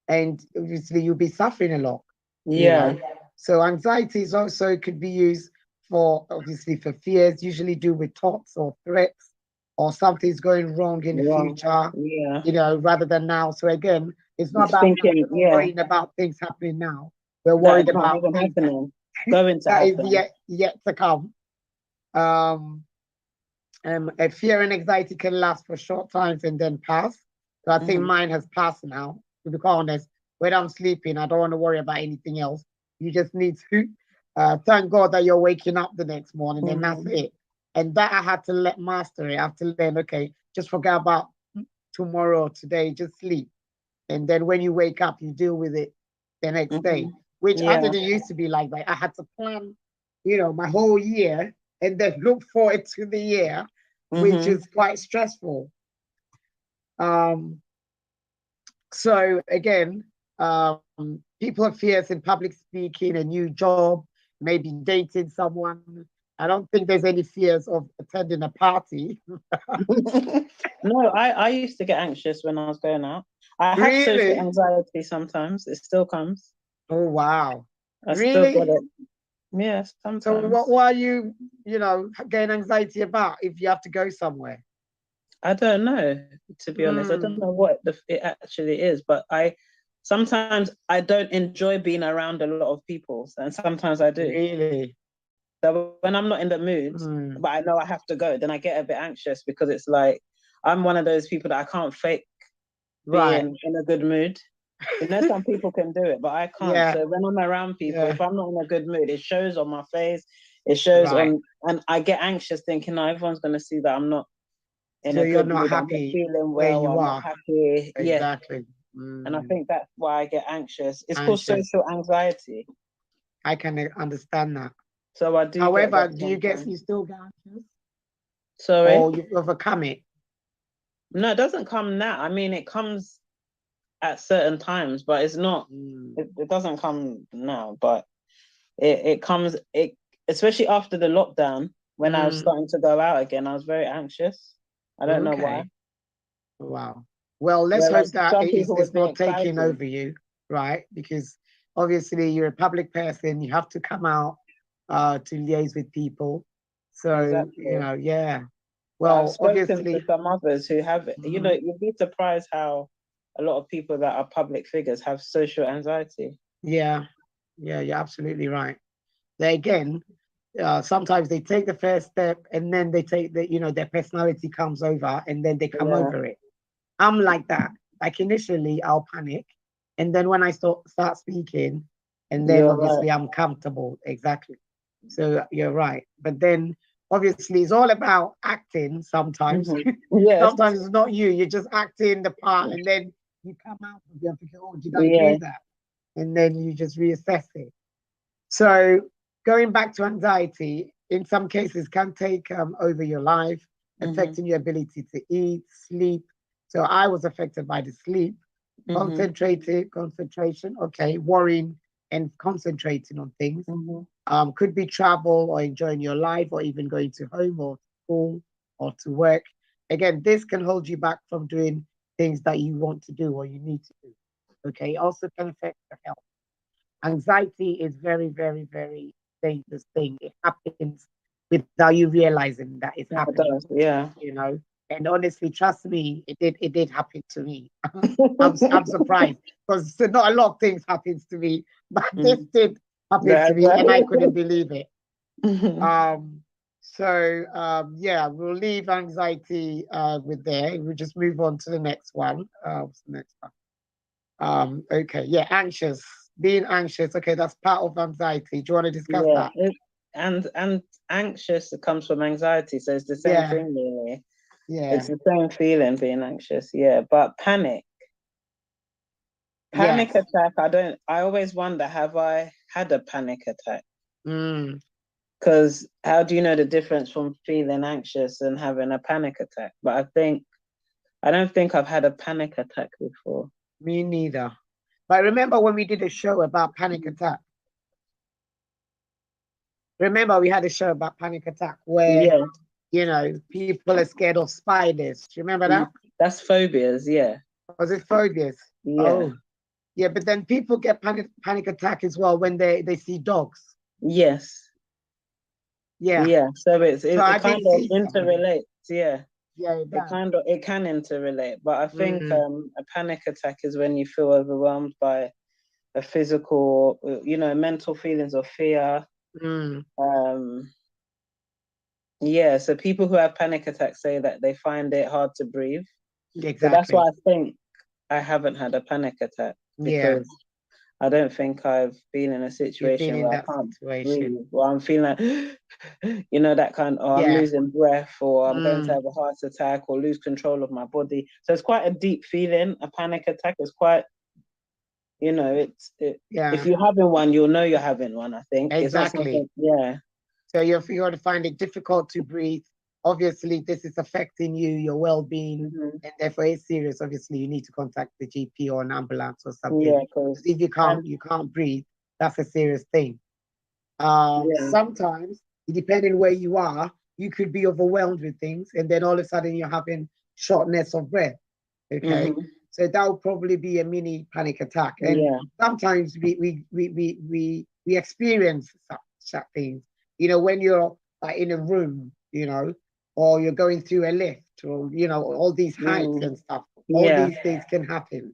and obviously you'll be suffering a lot. So anxiety is also could be used for, obviously, for fears, usually do with thoughts or threats, or something's going wrong in the future, rather than now. So again, it's not about worrying about things happening now. We're worried about things going to that happen. is yet to come. A fear and anxiety can last for short times and then pass. So I think mine has passed now. To be quite honest, when I'm sleeping, I don't want to worry about anything else. You just need to thank God that you're waking up the next morning, and that's it. And that I had to master it. I have to learn, okay, just forget about tomorrow or today, just sleep. And then when you wake up, you deal with it the next day, which I didn't used to be like that. I had to plan, my whole year and then look forward to the year, which is quite stressful. So again, people have fears in public speaking, a new job, maybe dating someone. I don't think there's any fears of attending a party. No, I used to get anxious when I was going out. I have Really? social anxiety sometimes. It still comes. Oh, wow. I Really? still got it. Yeah, sometimes. So what are you, getting anxiety about if you have to go somewhere? I don't know, to be honest. I don't know what it actually is, but sometimes I don't enjoy being around a lot of people, and sometimes I do. Really? So when I'm not in the mood, but I know I have to go, then I get a bit anxious, because it's like I'm one of those people that I can't fake being in a good mood. Some people can do it, but I can't. Yeah. So when I'm around people, if I'm not in a good mood, it shows on my face. It shows on, and I get anxious thinking, no, everyone's going to see that I'm not in a good mood. I'm not feeling well. I'm not happy. Exactly. And I think that's why I get anxious. It's called social anxiety. I can understand that. So I do. However, you still get anxious? Sorry? Or you overcome it? No, it doesn't come now. I mean, it comes at certain times, but it's not. It doesn't come now, but it comes. Especially after the lockdown, when I was starting to go out again, I was very anxious. I don't know why. Wow. Well, let's hope that it's not taking over you, right? Because obviously you're a public person. You have to come out to liaise with people. So, Well, I've spoken to some others who have it. You'd be surprised how a lot of people that are public figures have social anxiety. Yeah, you're absolutely right. They, again, sometimes they take the first step, and then they take their personality comes over, and then they come over it. I'm like that. Like initially I'll panic, and then when I start speaking, and then obviously I'm comfortable. Exactly. So you're right. But then obviously it's all about acting sometimes. Sometimes it's not you. You're just acting the part, and then you come out of it and think, oh, did I do that? And then you just reassess it. So going back to anxiety, in some cases can take over your life, affecting your ability to eat, sleep. So I was affected by the sleep, concentration, worrying and concentrating on things. Could be travel or enjoying your life, or even going to home or school or to work. Again, this can hold you back from doing things that you want to do or you need to do. Okay, also can affect your health. Anxiety is very, very, very dangerous thing. It happens without you realizing that it's Yeah, it happening. does. Yeah. You know, and honestly, trust me, it did happen to me. I'm surprised because not a lot of things happens to me, but this did happen to me, and I couldn't believe it. Yeah, we'll leave anxiety with there. We'll just move on to the next one. What's the next one? Okay, yeah, anxious. Being anxious. Okay, that's part of anxiety. Do you want to discuss that? And anxious, it comes from anxiety, so it's the same thing, really. Yeah, it's the same feeling, being anxious. Yeah, but panic attack. I always wonder, have I had a panic attack? Because how do you know the difference from feeling anxious and having a panic attack? But I don't think I've had a panic attack before. Me neither. But remember when we did a show about panic attack? Remember we had a show about panic attack where, you know, people are scared of spiders. Do you remember that? That's phobias, yeah. Was it phobias? Yeah. Oh, yeah, but then people get panic attack as well when they see dogs. Yes. Yeah. Yeah. So it kind of interrelates. Yeah. Yeah, it can interrelate, but I think a panic attack is when you feel overwhelmed by a physical, mental feelings of fear. Yeah, so people who have panic attacks say that they find it hard to breathe. Exactly. So that's why I think I haven't had a panic attack, because I don't think I've been in a situation where I can't breathe, or I'm feeling like, that kind of, I'm losing breath, or I'm going to have a heart attack, or lose control of my body. So it's quite a deep feeling. A panic attack is quite, if you're having one, you'll know you're having one, I think. Exactly. So you're going to find it difficult to breathe. Obviously, this is affecting your well-being, and therefore it's serious. Obviously, you need to contact the GP or an ambulance or something. Yeah, because if you can't breathe, that's a serious thing. Sometimes, depending where you are, you could be overwhelmed with things, and then all of a sudden you're having shortness of breath. Okay, so that would probably be a mini panic attack. And sometimes we experience such things. When you're in a room, or you're going through a lift, or all these heights and stuff. All these things can happen.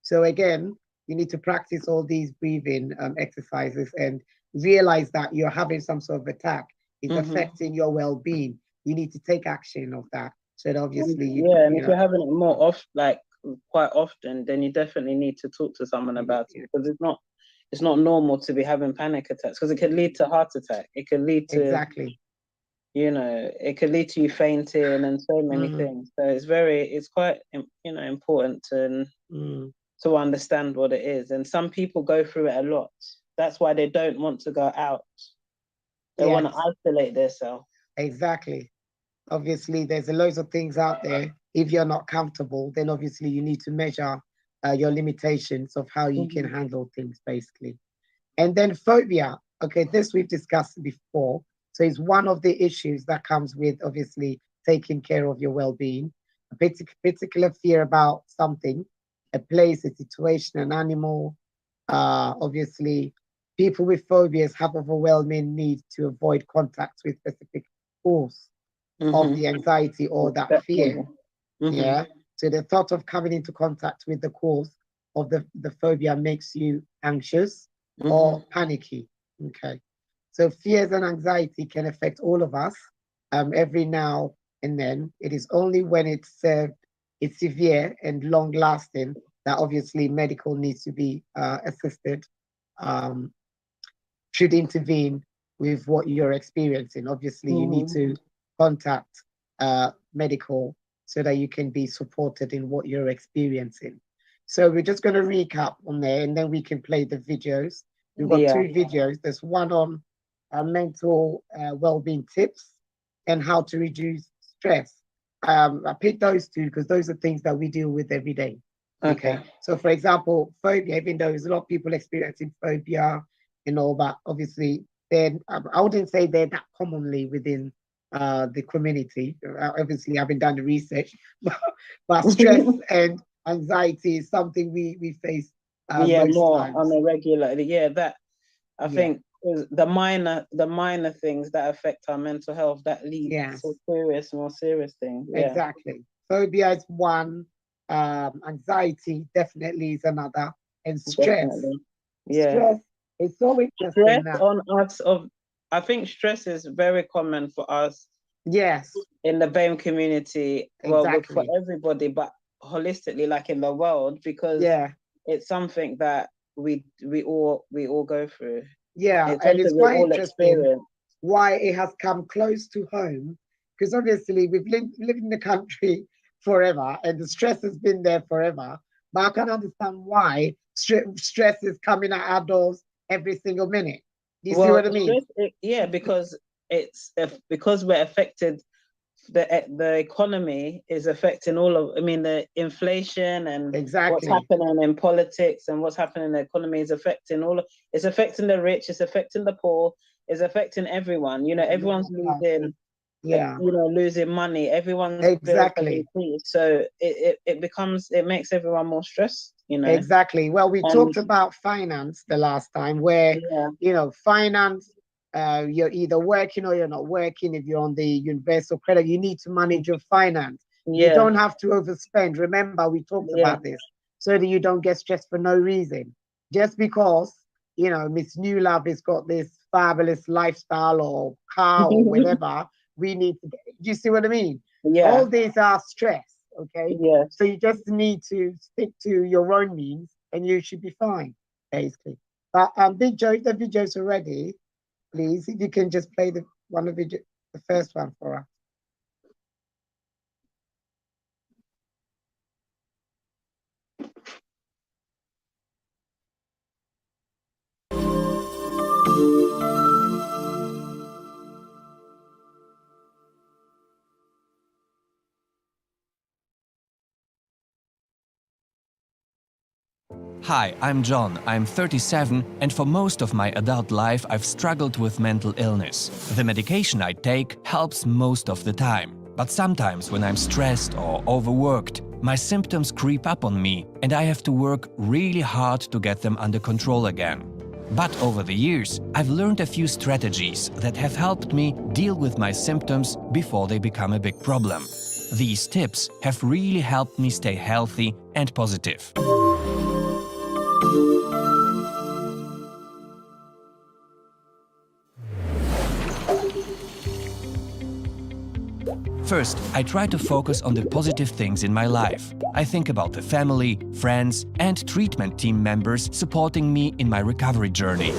So again, you need to practice all these breathing exercises and realize that you're having some sort of attack. It's affecting your well-being. You need to take action of that. So that obviously, and if you're having it quite often, then you definitely need to talk to someone about it, because it's not normal to be having panic attacks, because it could lead to heart attack. It could lead to it could lead to you fainting and so many things. So it's quite important to understand what it is. And some people go through it a lot. That's why they don't want to go out. They want to isolate themselves. Exactly. Obviously, there's loads of things out there. If you're not comfortable, then obviously you need to measure your limitations of how you can handle things, basically. And then phobia. Okay, this we've discussed before. So it's one of the issues that comes with obviously taking care of your well-being. A particular fear about something, a place, a situation, an animal. Obviously, people with phobias have overwhelming need to avoid contact with specific cause of the anxiety or that fear. Yeah. So the thought of coming into contact with the cause of the phobia makes you anxious or panicky. Okay. So fears and anxiety can affect all of us every now and then. It is only when it's severe and long lasting that obviously medical needs to be assisted, should intervene with what you're experiencing. Obviously, you need to contact medical so that you can be supported in what you're experiencing. So we're just going to recap on there, and then we can play the videos. We've got 2 videos. There's one on mental well-being tips and how to reduce stress. I picked those 2 because those are things that we deal with every day. Okay. So for example, phobia, even though there's a lot of people experiencing phobia and all that, obviously, then I wouldn't say they're that commonly within the community. Obviously, I haven't done the research, but stress and anxiety is something we face most more times. on a regular. I think Because the minor things that affect our mental health that lead to more serious things. Yeah. Exactly. Phobia is one, anxiety definitely is another, and stress. Definitely. Yeah. Stress is so interesting. Stress now. on us I think stress is very common for us. Yes. In the BAME community, well, Exactly. for everybody, but holistically, like in the world, because it's something that we all go through. Yeah, and it's quite interesting why it has come close to home, because obviously we've lived in the country forever and the stress has been there forever. But I can understand why stress is coming at our doors every single minute. Do you see what I mean? Because because we're affected. The economy is affecting the inflation and what's happening in politics and what's happening in the economy is affecting it's affecting the rich, it's affecting the poor, it's affecting everyone. Everyone's losing, losing money. Everyone's exactly. So it makes everyone more stressed. Exactly. Well, we talked about finance the last time, where finance. You're either working or you're not working. If you're on the universal credit, you need to manage your finance. You don't have to overspend. Remember, we talked about this, so that you don't get stressed for no reason. Just because, Miss New Love has got this fabulous lifestyle or car or whatever, we need to get. Do you see what I mean? Yeah. All these are stress, okay? Yeah. So you just need to stick to your own means and you should be fine, basically. But Big Joe, the videos are ready. Please, if you can just play the first one for us. Hi, I'm John. I'm 37, and for most of my adult life, I've struggled with mental illness. The medication I take helps most of the time. But sometimes when I'm stressed or overworked, my symptoms creep up on me, and I have to work really hard to get them under control again. But over the years, I've learned a few strategies that have helped me deal with my symptoms before they become a big problem. These tips have really helped me stay healthy and positive. First, I try to focus on the positive things in my life. I think about the family, friends, and treatment team members supporting me in my recovery journey.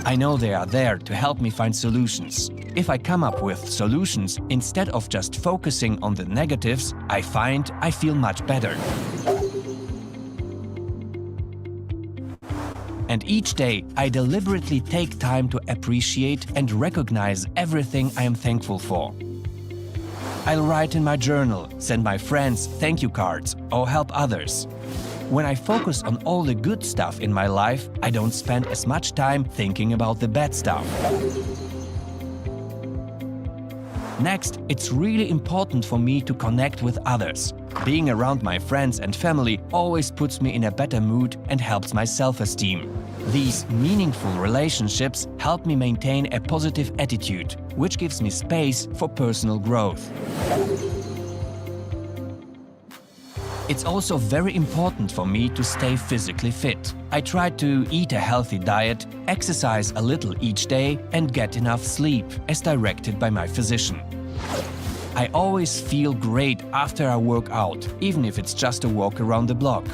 I know they are there to help me find solutions. If I come up with solutions instead of just focusing on the negatives, I find I feel much better. And each day, I deliberately take time to appreciate and recognize everything I am thankful for. I'll write in my journal, send my friends thank you cards, or help others. When I focus on all the good stuff in my life, I don't spend as much time thinking about the bad stuff. Next, it's really important for me to connect with others. Being around my friends and family always puts me in a better mood and helps my self-esteem. These meaningful relationships help me maintain a positive attitude, which gives me space for personal growth. It's also very important for me to stay physically fit. I try to eat a healthy diet, exercise a little each day, and get enough sleep, as directed by my physician. I always feel great after I work out, even if it's just a walk around the block.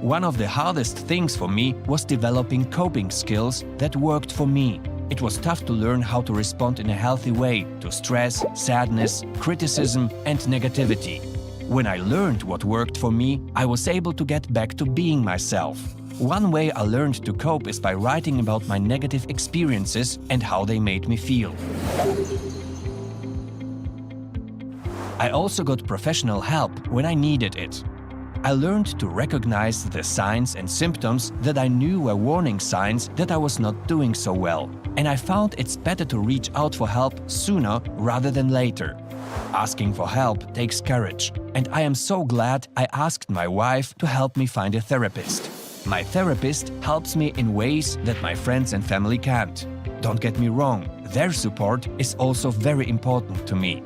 One of the hardest things for me was developing coping skills that worked for me. It was tough to learn how to respond in a healthy way to stress, sadness, criticism, and negativity. When I learned what worked for me, I was able to get back to being myself. One way I learned to cope is by writing about my negative experiences and how they made me feel. I also got professional help when I needed it. I learned to recognize the signs and symptoms that I knew were warning signs that I was not doing so well. And I found it's better to reach out for help sooner rather than later. Asking for help takes courage, and I am so glad I asked my wife to help me find a therapist. My therapist helps me in ways that my friends and family can't. Don't get me wrong, their support is also very important to me.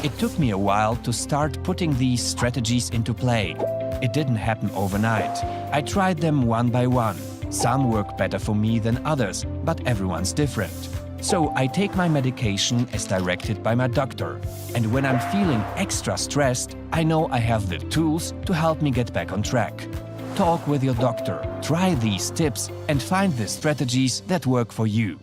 It took me a while to start putting these strategies into play. It didn't happen overnight. I tried them one by one. Some work better for me than others, but everyone's different. So I take my medication as directed by my doctor. And when I'm feeling extra stressed, I know I have the tools to help me get back on track. Talk with your doctor, try these tips, and find the strategies that work for you.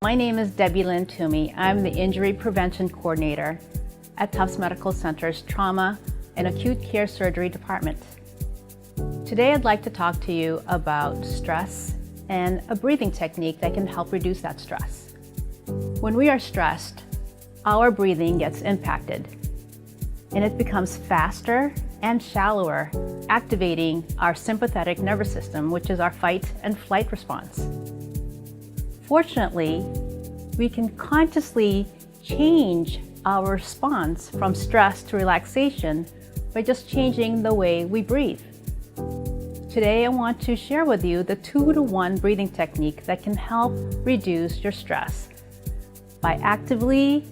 My name is Debbie Lynn Toomey. I'm the Injury Prevention Coordinator at Tufts Medical Center's Trauma and Acute Care Surgery Department. Today I'd like to talk to you about stress and a breathing technique that can help reduce that stress. When we are stressed, our breathing gets impacted and it becomes faster and shallower, activating our sympathetic nervous system, which is our fight and flight response. Fortunately, we can consciously change our response from stress to relaxation by just changing the way we breathe. Today, I want to share with you the 2-to-1 breathing technique that can help reduce your stress by actively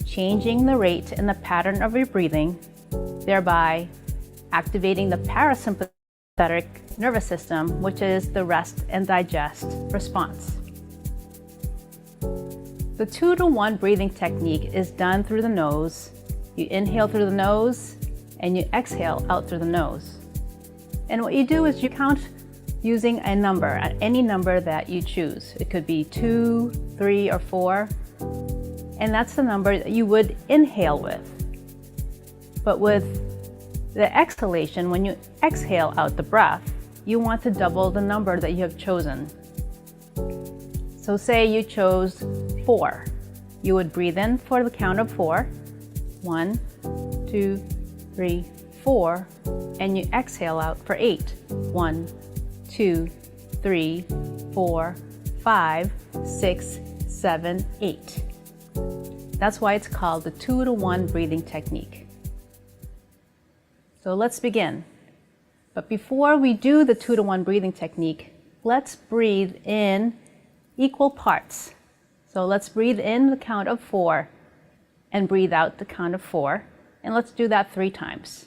changing the rate and the pattern of your breathing, thereby activating the parasympathetic nervous system, which is the rest and digest response. The 2-to-1 breathing technique is done through the nose. You inhale through the nose and you exhale out through the nose. And what you do is you count using a number, any number that you choose. It could be 2, 3, or 4. And that's the number that you would inhale with. But with the exhalation, when you exhale out the breath, you want to double the number that you have chosen. So say you chose 4. You would breathe in for the count of 4. 1, 2, 3, 4. And you exhale out for 8. 1, 2, 3, 4, 5, 6, 7, 8. That's why it's called the 2-to-1 breathing technique. So let's begin. But before we do the 2-to-1 breathing technique, let's breathe in equal parts. So let's breathe in the count of 4 and breathe out the count of 4. And let's do that 3 times.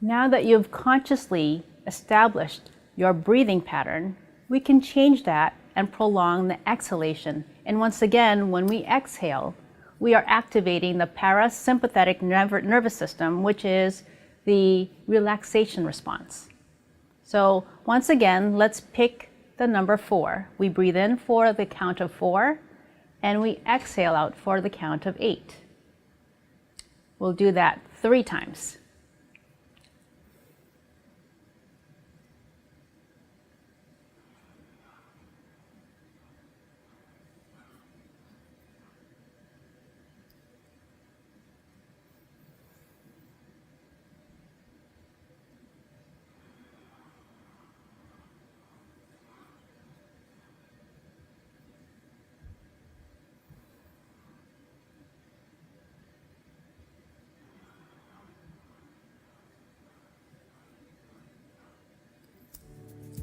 Now that you've consciously established your breathing pattern, we can change that and prolong the exhalation. And once again, when we exhale, we are activating the parasympathetic nervous system, which is the relaxation response. So once again, let's pick the number 4. We breathe in for the count of 4, and we exhale out for the count of 8. We'll do that 3 times.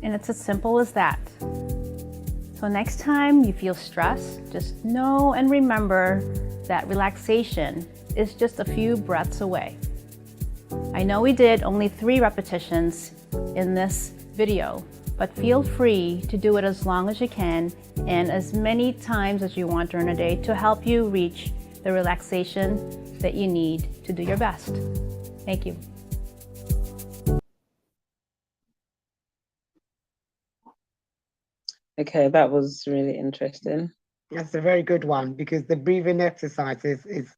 And it's as simple as that. So next time you feel stressed, just know and remember that relaxation is just a few breaths away. I know we did only 3 repetitions in this video, but feel free to do it as long as you can and as many times as you want during a day to help you reach the relaxation that you need to do your best. Thank you. Okay, that was really interesting. That's a very good one because the breathing exercise is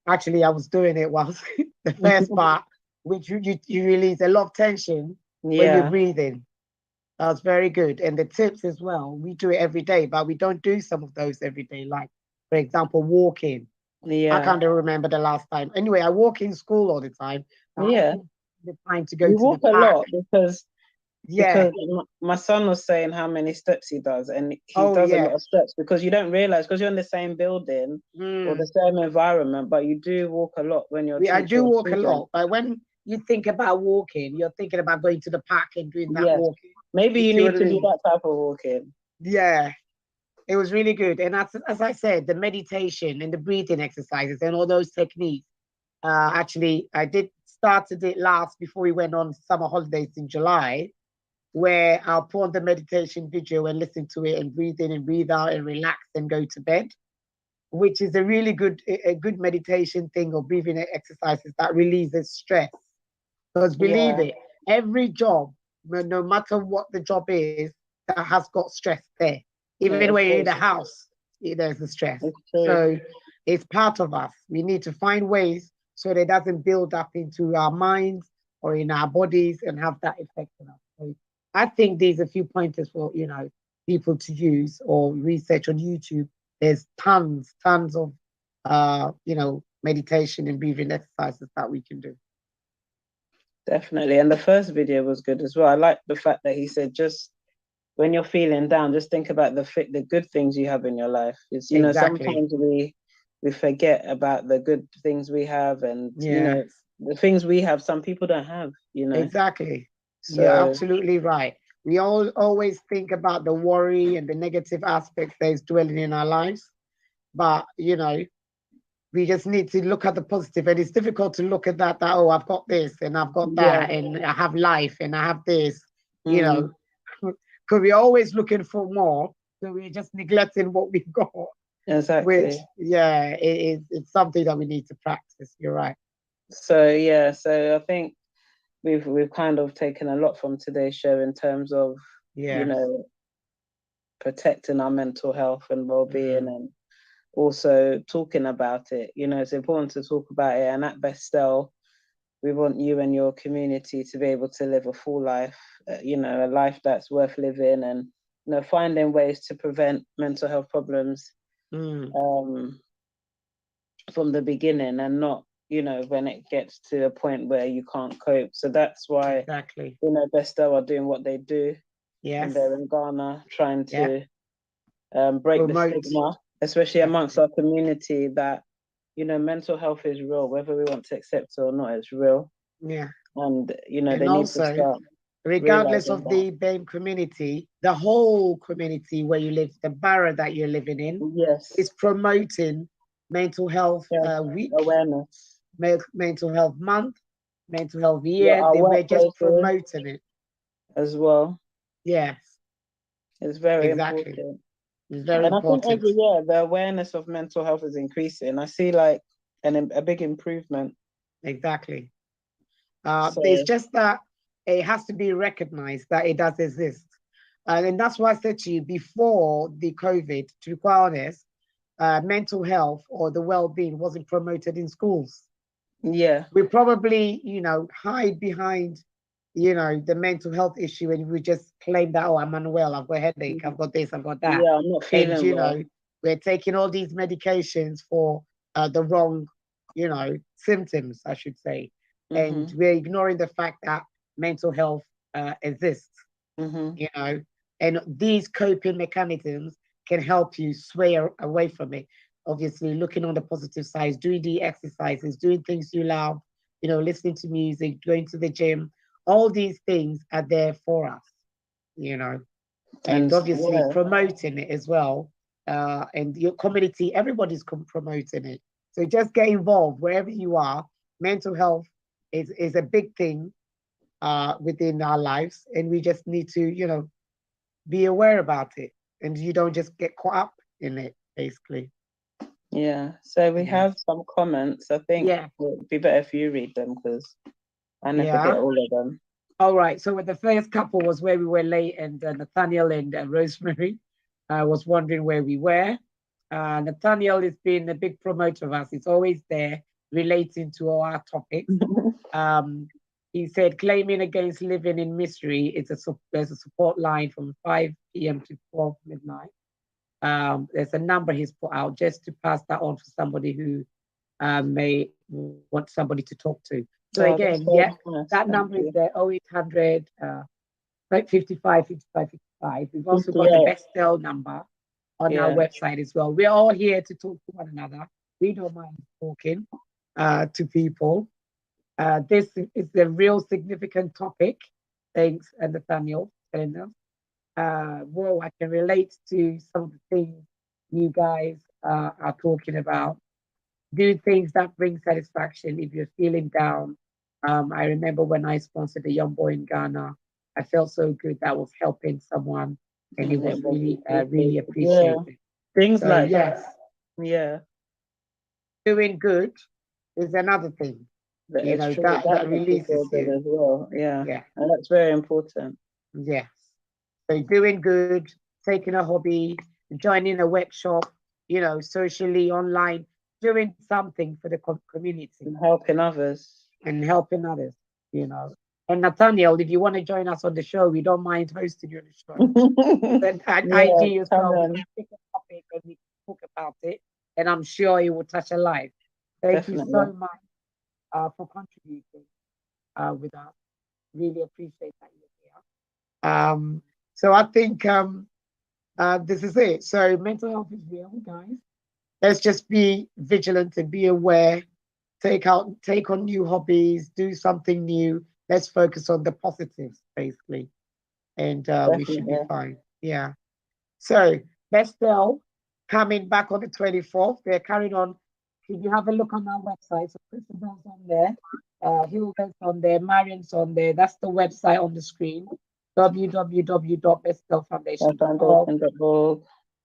Actually, I was doing it whilst the first part, which you release a lot of tension when you're breathing. That was very good. And the tips as well, we do it every day, but we don't do some of those every day. Like, for example, walking. I can't remember the last time. Anyway, I walk in school all the time. The time to go we to walk the a park. lot because my son was saying how many steps he does, and he does a lot of steps because you don't realize, because you're in the same building or the same environment, but you do walk a lot when you're I do walk a lot, but when you think about walking, you're thinking about going to the park and doing that walking. Maybe you need to do that type of walking. Yeah, it was really good. And as I said, the meditation and the breathing exercises and all those techniques. Actually, I started it last before we went on summer holidays in July, where I'll put on the meditation video and listen to it and breathe in and breathe out and relax and go to bed, which is a really good meditation thing, or breathing exercises that releases stress. Because believe it, every job, no matter what the job is, that has got stress there. Even when you're in the house, there's the stress. So it's part of us. We need to find ways so that it doesn't build up into our minds or in our bodies and have that effect on us. So I think these are a few pointers for people to use or research on YouTube. There's tons of meditation and breathing exercises that we can do. Definitely. And the first video was good as well. I like the fact that he said, just when you're feeling down, just think about the good things you have in your life. It's, sometimes we forget about the good things we have, and the things we have, some people don't have, Exactly. So, you're absolutely right. We always think about the worry and the negative aspects that is dwelling in our lives. But, we just need to look at the positive. And it's difficult to look at that, oh, I've got this and I've got that and I have life and I have this, because we're always looking for more. So we're just neglecting what we've got. Exactly. Which, it's something that we need to practice. You're right. So, I think we've kind of taken a lot from today's show in terms of, protecting our mental health and well-being, and also talking about it. It's important to talk about it. And at Bestel, we want you and your community to be able to live a full life, a life that's worth living, and, finding ways to prevent mental health problems from the beginning, and not, when it gets to a point where you can't cope. So that's why, Bestel are doing what they do. Yes. And they're in Ghana trying to break the stigma, especially amongst our community, that, mental health is real, whether we want to accept it or not, it's real. Yeah. And, they need to start. Regardless of the BAME community, the whole community where you live, the borough that you're living in, is promoting mental health week, awareness, mental health month, mental health year. We're just promoting it as well. Yes. It's very important. It's very important. I think every year the awareness of mental health is increasing. I see like a big improvement. Exactly. It's just that it has to be recognized that it does exist. And that's why I said to you before the COVID, to be quite honest, mental health or the well-being wasn't promoted in schools. Yeah. We probably, hide behind, the mental health issue, and we just claim that, oh, I'm unwell, I've got a headache, I've got this, I've got that. Yeah, I'm not feeling well. We're taking all these medications for the wrong, symptoms, I should say. And we're ignoring the fact that mental health exists, and these coping mechanisms can help you sway away from it. Obviously, looking on the positive side, doing the exercises, doing things you love, listening to music, going to the gym, all these things are there for us, and obviously promoting it as well. And your community, everybody's promoting it. So just get involved wherever you are. Mental health is a big thing within our lives, and we just need to, be aware about it, and you don't just get caught up in it, basically. Yeah. So we have some comments. I think it would be better if you read them, because I never get all of them. All right. So with the first couple was where we were late, and Nathaniel and Rosemary was wondering where we were. Nathaniel has been a big promoter of us. He's always there relating to our topics. He said, claiming against living in misery, there's a support line from 5 p.m. to 12 midnight. There's a number he's put out just to pass that on for somebody who may want somebody to talk to. So again, yeah, that number is there, 0800 55 55 55. We've also got the Bestel number on our website as well. We're all here to talk to one another. We don't mind talking to people. This is a real significant topic. Thanks, Nathaniel, telling us. Well, I can relate to some of the things you guys are talking about. Do things that bring satisfaction if you're feeling down. I remember when I sponsored a young boy in Ghana, I felt so good that I was helping someone, and it was really, really appreciated. Things so, like yes. that. Yeah. Doing good is another thing. You know, that releases you as well. Yeah. Yeah. And that's very important. Yes. So doing good, taking a hobby, joining a workshop, you know, socially, online, doing something for the community. And helping others. You know. And Nathaniel, if you want to join us on the show, we don't mind hosting you on the show. Then IG as well. We can pick a topic and we can talk about it. And I'm sure it will touch a life. Thank you so much for contributing with us. Really appreciate that you're here. So I think this is it. So mental health is real, guys. Let's just be vigilant and be aware. Take on new hobbies, do something new. Let's focus on the positives, basically. And we should be fine. Yeah. So Bestel coming back on the 24th. They're carrying on. If you have a look on our website, so Christabel's on there, Hilda's on there, Marion's on there. That's the website on the screen. www.bestelfoundation.org.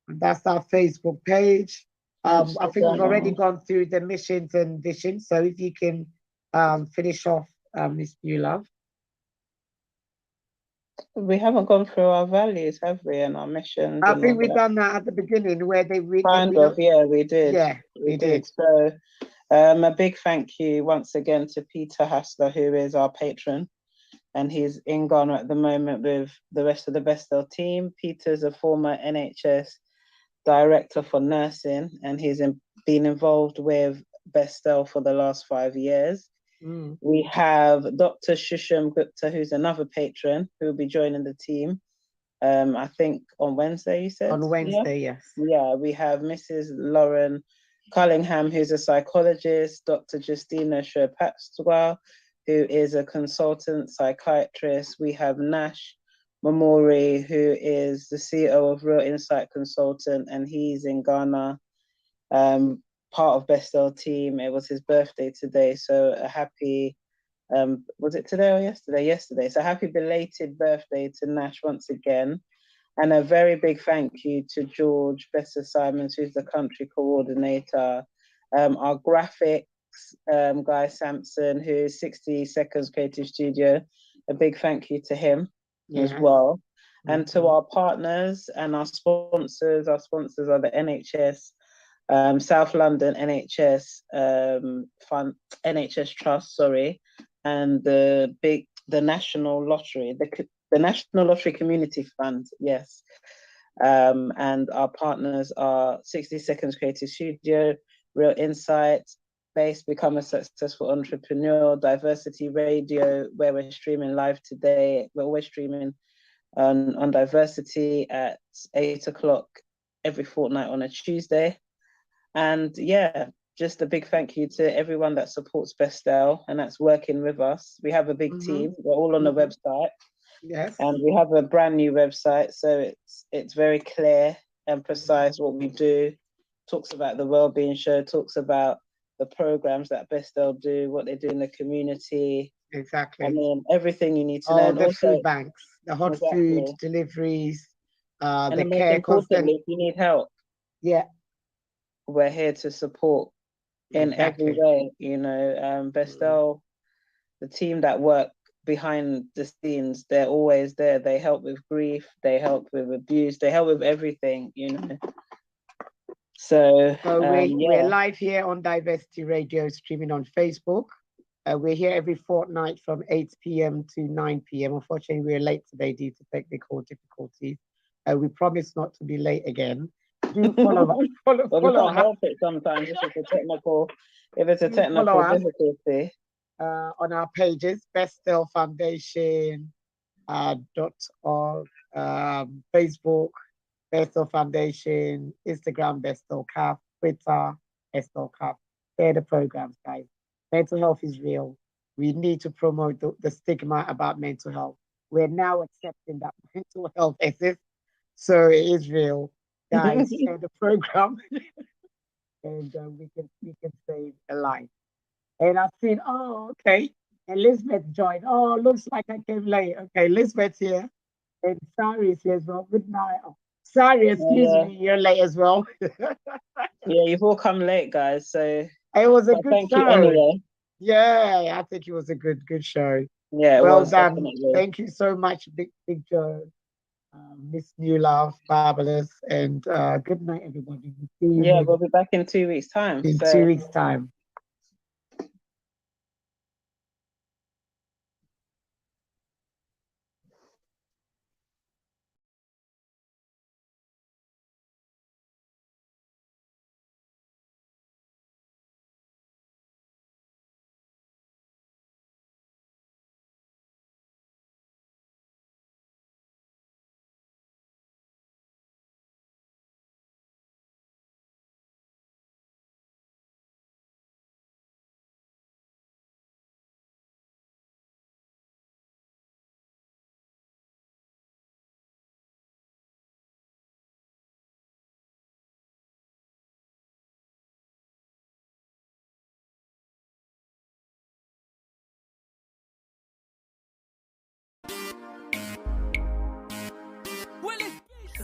That's our Facebook page. I think we've already gone through the missions and visions. So if you can finish off, Miss Love. We haven't gone through our values, have we, and our missions? I think we've done that at the beginning where they we did. Yeah, we did. So a big thank you once again to Peter Hassler, who is our patron, and he's in Ghana at the moment with the rest of the Bestel team. Peter's a former NHS director for nursing, and he's been involved with Bestel for the last 5 years. We have Dr. Shusham Gupta, who's another patron, who will be joining the team. I think on Wednesday, you said? On Wednesday, yes. Yeah, we have Mrs. Lauren Cullingham, who's a psychologist, Dr. Justina Sherpatwa, who is a consultant psychiatrist. We have Nash Mamori, who is the CEO of Real Insight Consultant, and he's in Ghana, part of Bestel team. It was his birthday today, so a happy, was it today or yesterday? Yesterday. So happy belated birthday to Nash once again. And a very big thank you to George Besser-Simons, who's the country coordinator. Our graphics guy, Samson, who's 60 Seconds Creative Studio. A big thank you to him as well. And to our partners and our sponsors. Our sponsors are the NHS, South London NHS Fund, NHS Trust, and the National Lottery, the National Lottery Community Fund, yes. And our partners are 60 Seconds Creative Studio, Real Insight, Base, Become a Successful Entrepreneur, Diversity Radio, where we're streaming live today. We're always streaming on Diversity at 8 o'clock every fortnight on a Tuesday. And yeah, just a big thank you to everyone that supports Bestel and that's working with us. We have a big team. We're all on the website. Yes. And we have a brand new website, so it's very clear and precise what we do. Talks about the Wellbeing Show, talks about the programs that Bestel do, what they do in the community. Exactly. I mean, everything you need to know. All the food banks, the hot food deliveries, and the care constant. If you need help, we're here to support in every way. You know, Bestel, the team that work behind the scenes, they're always there. They help with grief, they help with abuse, they help with everything, you know. So we're live here on Diversity Radio, streaming on Facebook. We're here every fortnight from 8 p.m. to 9 p.m. Unfortunately, we're late today due to technical difficulties. We promise not to be late again. Do follow us. We can't help it sometimes if it's a technical difficulty. On our pages, Bestel Foundation .org, Facebook, Bestel Foundation, Instagram, Bestel CAF, Twitter, Bestel CAF. They're the programs, guys. Mental health is real. We need to promote the stigma about mental health. We're now accepting that mental health exists, so it is real. Guys, share the program, and we can save a life. And I've seen, okay, Elizabeth joined. Oh, looks like I came late. Okay, Elizabeth's here, and Sari is here as well. Good night. Oh, Sari, excuse me, you're late as well. Yeah, you've all come late, guys. So it was a good thank show. you anyway. Yeah, I think it was a good show. Yeah, well done. Definitely. Thank you so much, Big Joe, Miss New Love, Fabulous, and good night, everybody. We'll see you we'll be back in 2 weeks' time. In 2 weeks' time.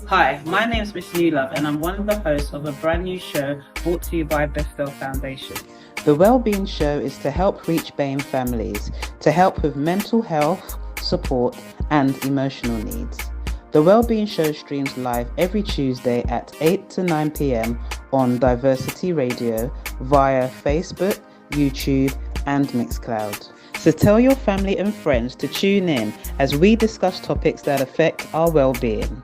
Hi, my name is Miss New Love, and I'm one of the hosts of a brand new show brought to you by Bestel Foundation. The Wellbeing Show is to help reach BAME families, to help with mental health, support, and emotional needs. The Wellbeing Show streams live every Tuesday at 8 to 9 p.m. on Diversity Radio via Facebook, YouTube, and Mixcloud. So tell your family and friends to tune in as we discuss topics that affect our well-being.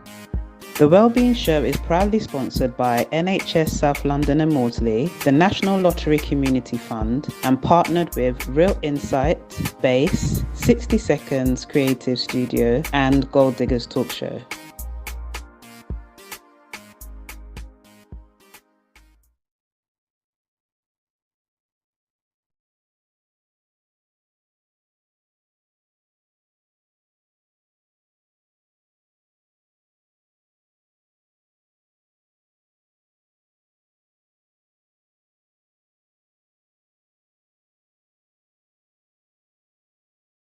The Wellbeing Show is proudly sponsored by NHS South London and Maudsley, the National Lottery Community Fund, and partnered with Real Insight, Base, 60 Seconds Creative Studio, and Gold Diggers Talk Show.